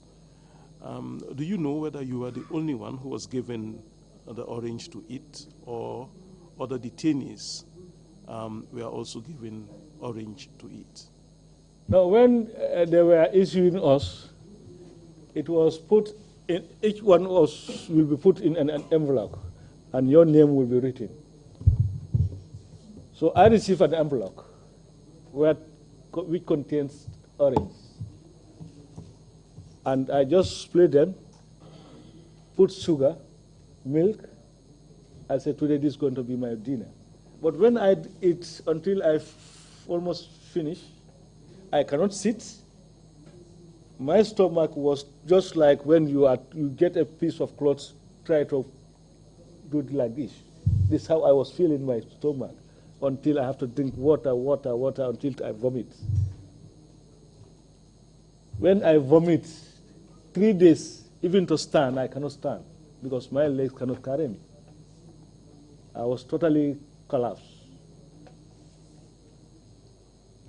Do you know whether you were the only one who was given the orange to eat, or other detainees were also given orange to eat? Now, when they were issuing us, it was put in, each one of us will be put in an envelope, and your name will be written. So I received an envelope which contains orange. And I just split them, put sugar, milk. I said, today this is going to be my dinner. But when I eat until I almost finish, I cannot sit. My stomach was just like when you get a piece of cloth, try to do it like this. This is how I was feeling my stomach until I have to drink water until I vomit. When I vomit, 3 days, even to stand, I cannot stand because my legs cannot carry me. I was totally collapsed.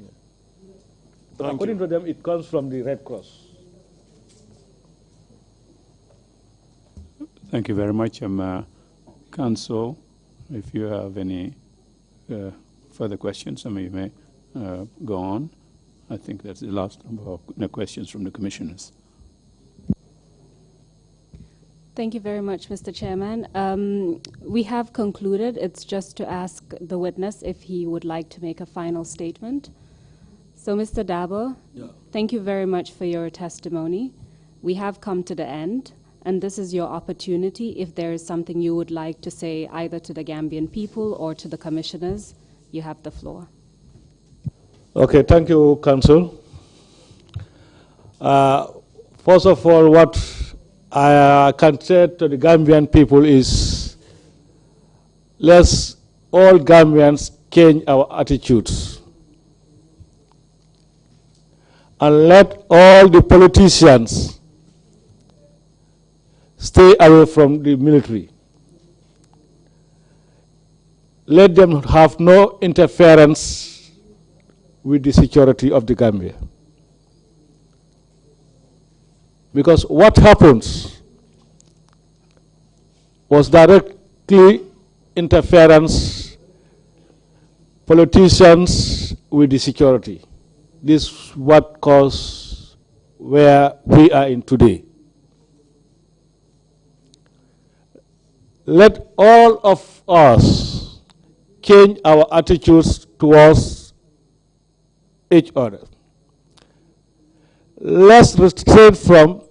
Yeah. But according to them, it comes from the Red Cross. Thank you very much. Council, if you have any further questions, you may go on. I think that's the last number of questions from the commissioners. Thank you very much, Mr. Chairman. We have concluded. It's just to ask the witness if he would like to make a final statement. So, Mr. Dabo, thank you very much for your testimony. We have come to the end, and this is your opportunity. If there is something you would like to say either to the Gambian people or to the commissioners, you have the floor. Okay, thank you, Council. First of all, what I can say to the Gambian people is, let's all Gambians change our attitudes. And let all the politicians stay away from the military. Let them have no interference with the security of the Gambia. Because what happens was directly interference politicians with the security. This is what caused where we are in today. Let all of us change our attitudes towards each other. Let's refrain from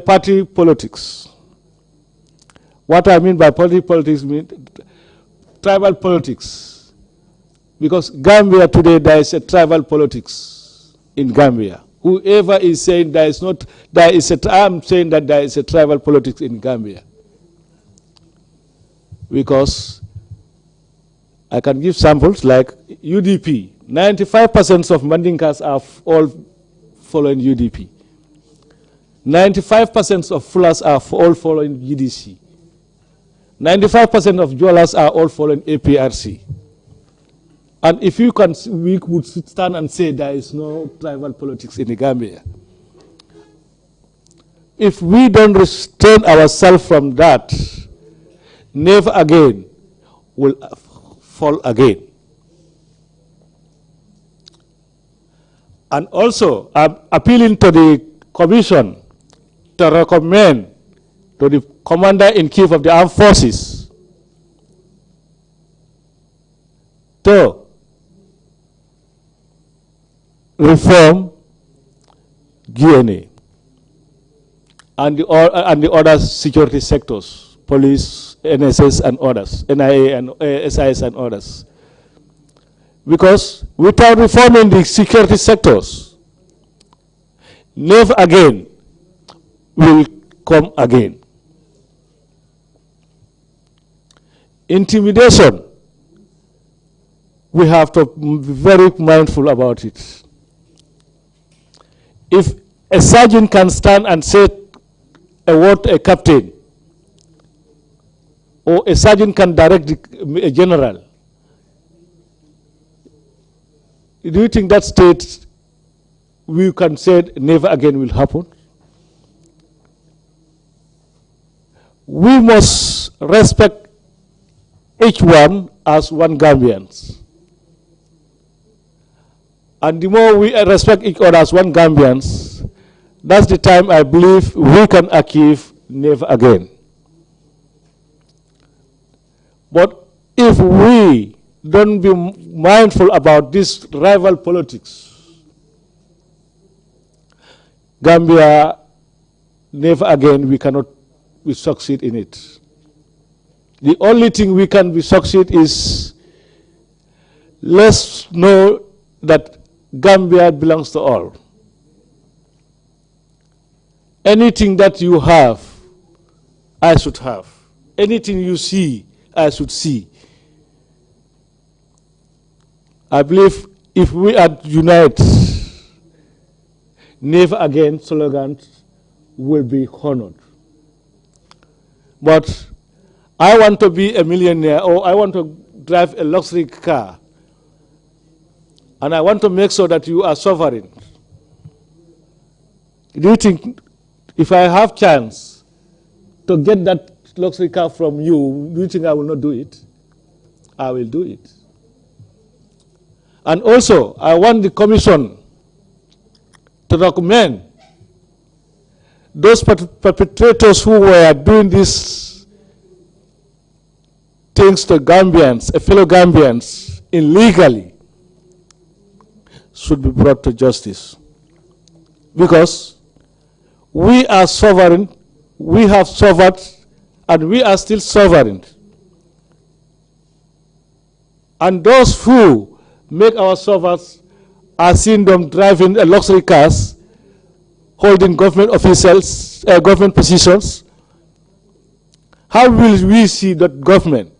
party politics. What I mean by party politics means tribal politics. Because Gambia today, there is a tribal politics in Gambia. Whoever is saying I'm saying that there is a tribal politics in Gambia. Because I can give samples like UDP. 95% of Mandinkas are all following UDP. 95% of Fulas are all following UDC. 95% of Jolas are all following APRC. And if you can, we would stand and say there is no tribal politics in the Gambia. If we don't restrain ourselves from that, never again will fall again. And also, I'm appealing to the Commission to recommend to the Commander-in-Chief of the Armed Forces to reform GNA and the other security sectors, police, NSS and others, NIA and SIS and others. Because without reforming the security sectors, never again will come again. Intimidation, we have to be very mindful about it. If a sergeant can stand and say a word to a captain, or a sergeant can direct a general, do you think that state we can say never again will happen? We must respect each one as one Gambians. And the more we respect each other as one Gambians, that's the time I believe we can achieve never again. But if we don't be mindful about this rival politics, Gambia, never again we cannot succeed in it. The only thing we can succeed is, let's know that Gambia belongs to all. Anything that you have, I should have. Anything you see, I should see. I believe if we are united, never again slogans will be honored. But I want to be a millionaire, or I want to drive a luxury car, and I want to make sure that you are sovereign. Do you think if I have chance to get that luxury car from you, do you think I will not do it? I will do it. And also, I want the commission to recommend those perpetrators who were doing these things to Gambians, fellow Gambians, illegally, should be brought to justice. Because we are sovereign, we have suffered, and we are still sovereign. And those who make our servants are seeing them driving luxury cars, holding government officials, government positions. How will we see that government?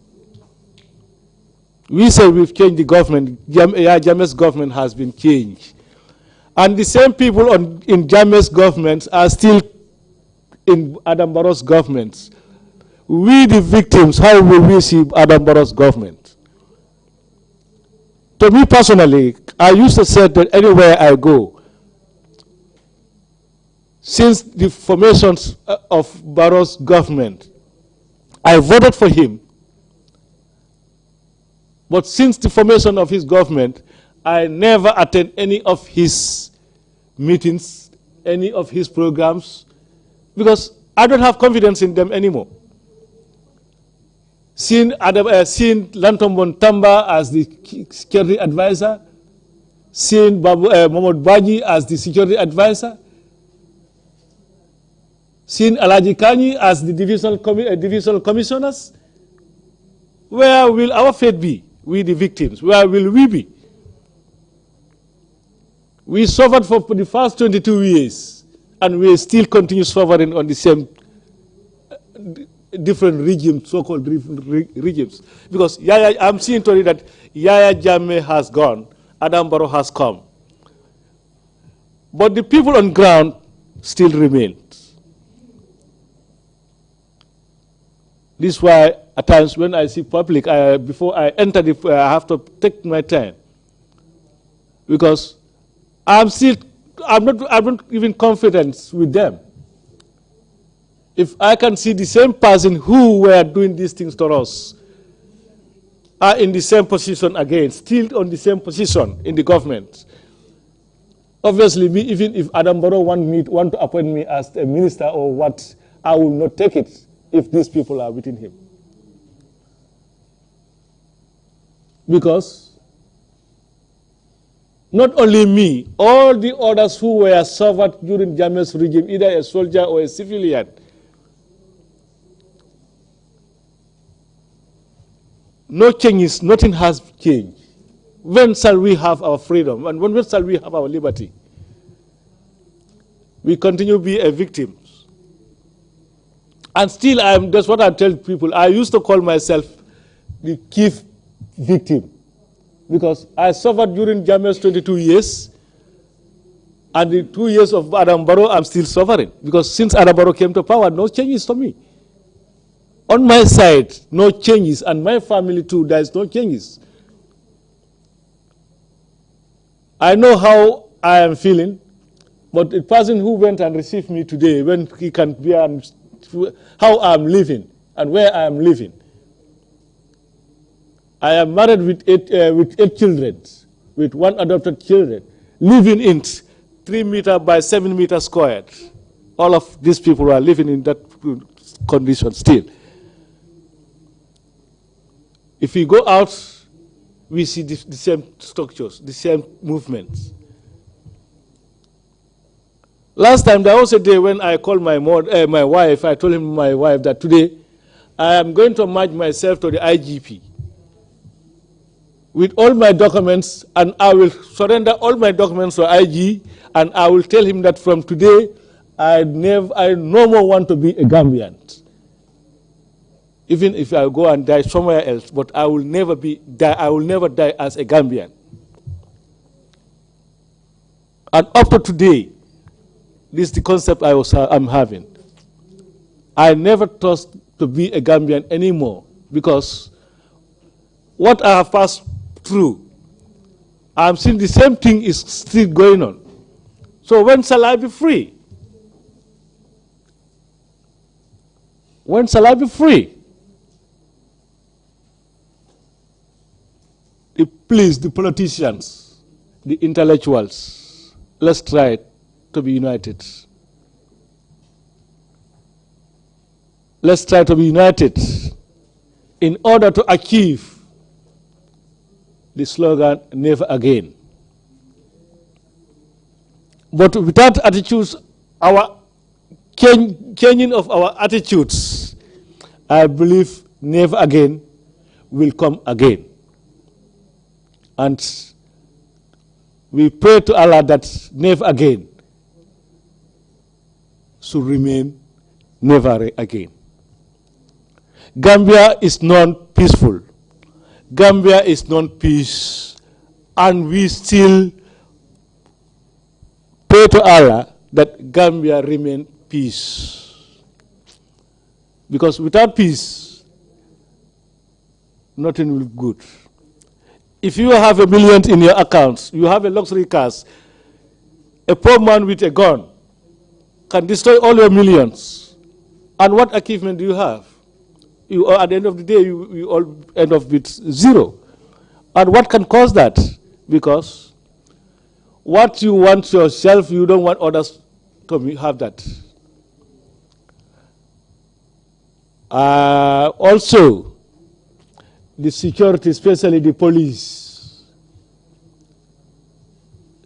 We say we've changed the government. Jammeh's government has been changed. And the same people in Jammeh's government are still in Adam Barrow's government. We, the victims, how will we see Adam Barrow's government? To me personally, I used to say that anywhere I go, since the formation of Barrow's government, I voted for him. But since the formation of his government, I never attend any of his meetings, any of his programs, because I don't have confidence in them anymore. Seeing Lantombon Tamba as the security advisor, seeing Mohamed Baji as the security advisor, seeing Alaji Kanyi as the divisional commissioners, where will our fate be? We the victims, where will we be? We suffered for the first 22 years, and we still continue suffering on the same different regimes, so-called regimes. Because I'm seeing today that Yaya Jammeh has gone, Adam Barrow has come. But the people on ground still remain. This is why at times when I see public, before I enter I have to take my time. Because I'm not even confident with them. If I can see the same person who were doing these things to us are in the same position again, still on the same position in the government. Obviously, even if Adam Barrow want to appoint me as a minister or what, I will not take it if these people are within him. Because not only me, all the others who were served during Jammeh's regime, either a soldier or a civilian, no changes, nothing has changed. When shall we have our freedom? And when shall we have our liberty? We continue to be a victim. And still, that's what I tell people. I used to call myself the chief victim because I suffered during Jammeh's 22 years. And the 2 years of Adam Barrow, I'm still suffering because since Adam Barrow came to power, no changes to me. On my side, no changes, and my family too, there's no changes. I know how I am feeling, but the person who went and received me today, when he can be how I'm living and where I am living. I am married with eight children, with one adopted children, living in 3 meter by 7 meters squared. All of these people are living in that condition still. If we go out, we see the same structures, the same movements. Last time, there was a day when I called my wife. I told my wife that today I am going to match myself to the IGP with all my documents, and I will surrender all my documents to IG, and I will tell him that from today, I no more want to be a Gambian. Even if I go and die somewhere else, but I will never die as a Gambian. And up to today, this is the concept I'm having. I never trust to be a Gambian anymore because what I have passed through, I'm seeing the same thing is still going on. So when shall I be free? When shall I be free? Please, the politicians, the intellectuals, let's try to be united. Let's try to be united in order to achieve the slogan, never again. But without attitudes, our changing of our attitudes, I believe never again will come again. And we pray to Allah that never again should remain never again. Gambia is non-peaceful. Gambia is non-peace, and we still pray to Allah that Gambia remain peace. Because without peace, nothing will be good. If you have $1 million in your accounts, you have a luxury cars, a poor man with a gun can destroy all your millions. And what achievement do you have? At the end of the day, you all end up with zero. And what can cause that? Because what you want yourself, you don't want others to have that. Also, the security, especially the police,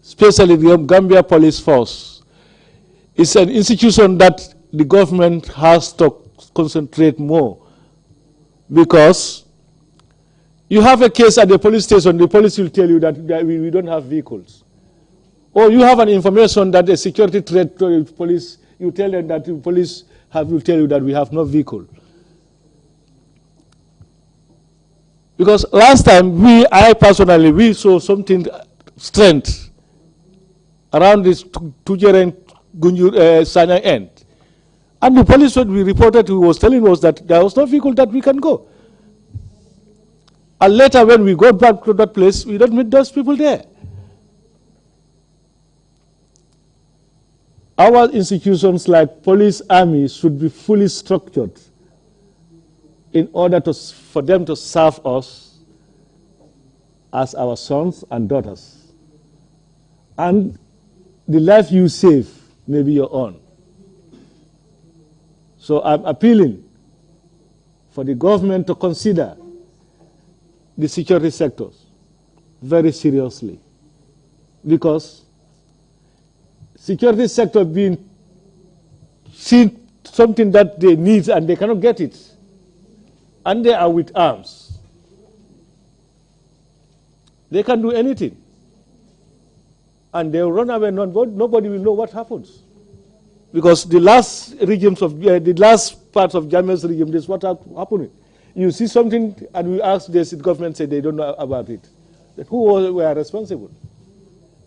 especially the Gambia Police Force, is an institution that the government has to concentrate more. Because you have a case at the police station, the police will tell you that we don't have vehicles. Or you have an information that a security threat to the police, you tell them that the police will tell you that we have no vehicle. Because last time, I personally, we saw something strength around this Tujere Gunjur Sanya end. And the police, what we reported, who was telling us that there was no vehicle that we can go. And later when we go back to that place, we don't meet those people there. Our institutions like police, army should be fully structured in order for them to serve us as our sons and daughters. And the life you save may be your own. So I'm appealing for the government to consider the security sectors very seriously, because security sector being seen something that they need and they cannot get it, and they are with arms. They can do anything, and they will run away. Nobody will know what happens, because the last regimes of the last parts of Jammeh's regime, this is what happening. You see something, and we ask the government, say they don't know about it. Who were responsible?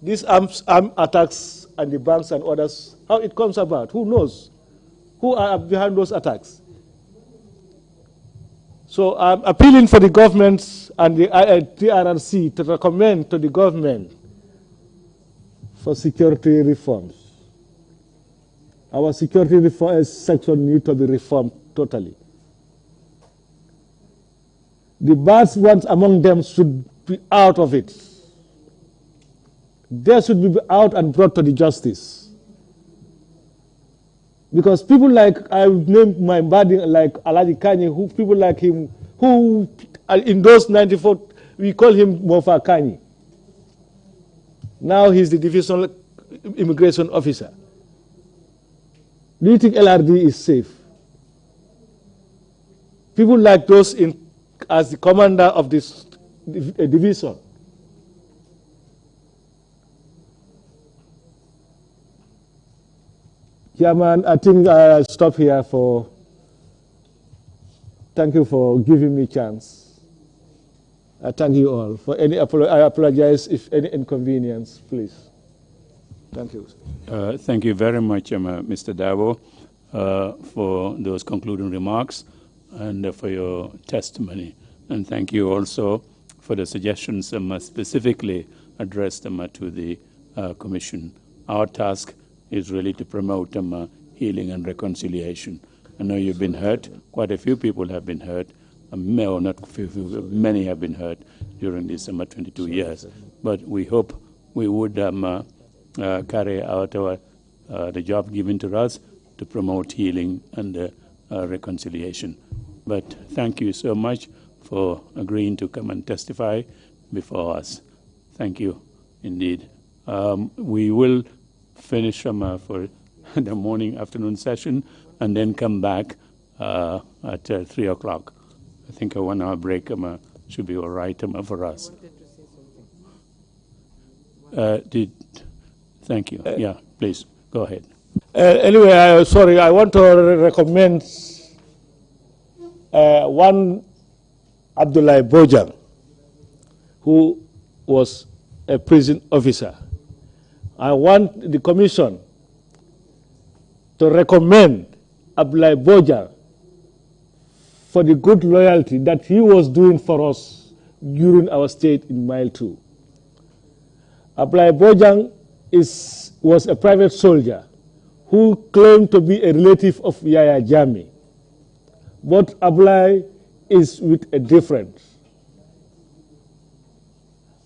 These armed attacks and the banks and others, how it comes about, who knows? Who are behind those attacks? So I'm appealing for the government and the TRRC to recommend to the government for security reforms. Our security reform section needs to be reformed totally. The bad ones among them should be out of it. They should be out and brought to the justice. Because people like, I named my body like Alaji Kanye, people like him, who in those 94, we call him Mofa Kanye. Now he's the divisional immigration officer. Do you think LRD is safe? People like those as the commander of this division. Chairman, I think I'll stop here for, thank you for giving me a chance. I thank you all. For any, I apologize if any inconvenience, please. Thank you. Thank you very much, Mr. Dabo, for those concluding remarks and for your testimony. And thank you also for the suggestions specifically addressed to the Commission. Our task is really to promote healing and reconciliation. I know you've been hurt. Quite a few people have been hurt. Or not few, many have been hurt during these 22 years. But we hope we would carry out the job given to us to promote healing and reconciliation. But thank you so much for agreeing to come and testify before us. Thank you indeed. We will finish for the afternoon session and then come back at 3 o'clock. I think a 1 hour break should be all right for us. Thank you. Yeah, please, go ahead. Anyway, sorry, I want to recommend one Abdullah Bojang, who was a prison officer. I want the Commission to recommend Abdullah Bojang for the good loyalty that he was doing for us during our stay in Mile 2. Abdullah Bojang was a private soldier who claimed to be a relative of Yahya Jammeh. But Abdullah is with a difference.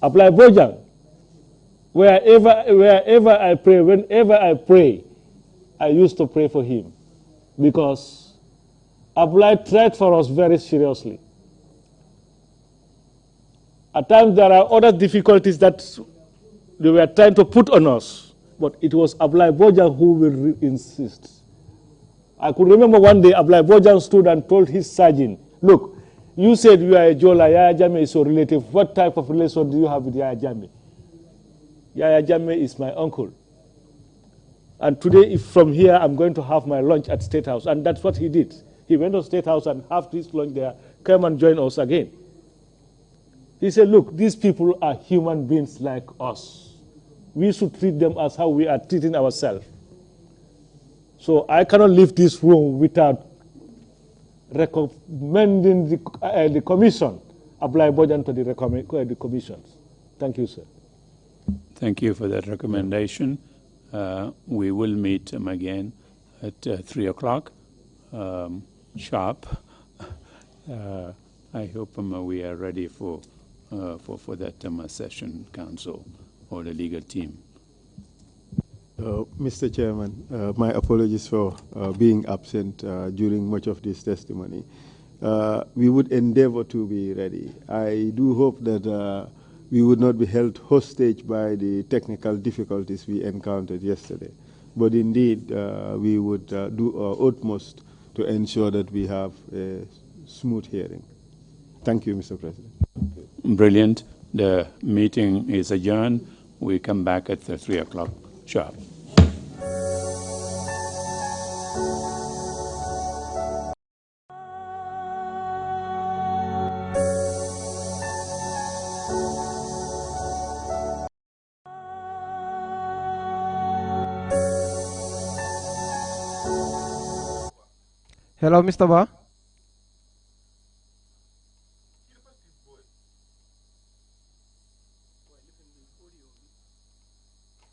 Abdullah Bojang, wherever I pray, whenever I pray, I used to pray for him because Abdullah tried for us very seriously. At times there are other difficulties that they were trying to put on us, but it was Abdullah Bojang who will insist. I could remember one day Abdullah Bojang stood and told his sergeant, look, you said you are a Jola, Yahya Jammeh is your relative. What type of relation do you have with Yahya Jammeh? Yahya Jammeh is my uncle. And today, if from here, I'm going to have my lunch at State House. And that's what he did. He went to State House and had his lunch there, come and join us again. He said, look, these people are human beings like us. We should treat them as how we are treating ourselves. So I cannot leave this room without recommending the Commission, Abdullah Bojang to the commissions. Thank you, sir. Thank you for that recommendation. We will meet again at 3 o'clock sharp. I hope we are ready for that session, council or the legal team. Mr. Chairman, my apologies for being absent during much of this testimony. We would endeavor to be ready. I do hope that we would not be held hostage by the technical difficulties we encountered yesterday. But indeed, we would do our utmost to ensure that we have a smooth hearing. Thank you, Mr. President. Brilliant. The meeting is adjourned. We come back at 3 o'clock sharp. Hello, Mr. Ba.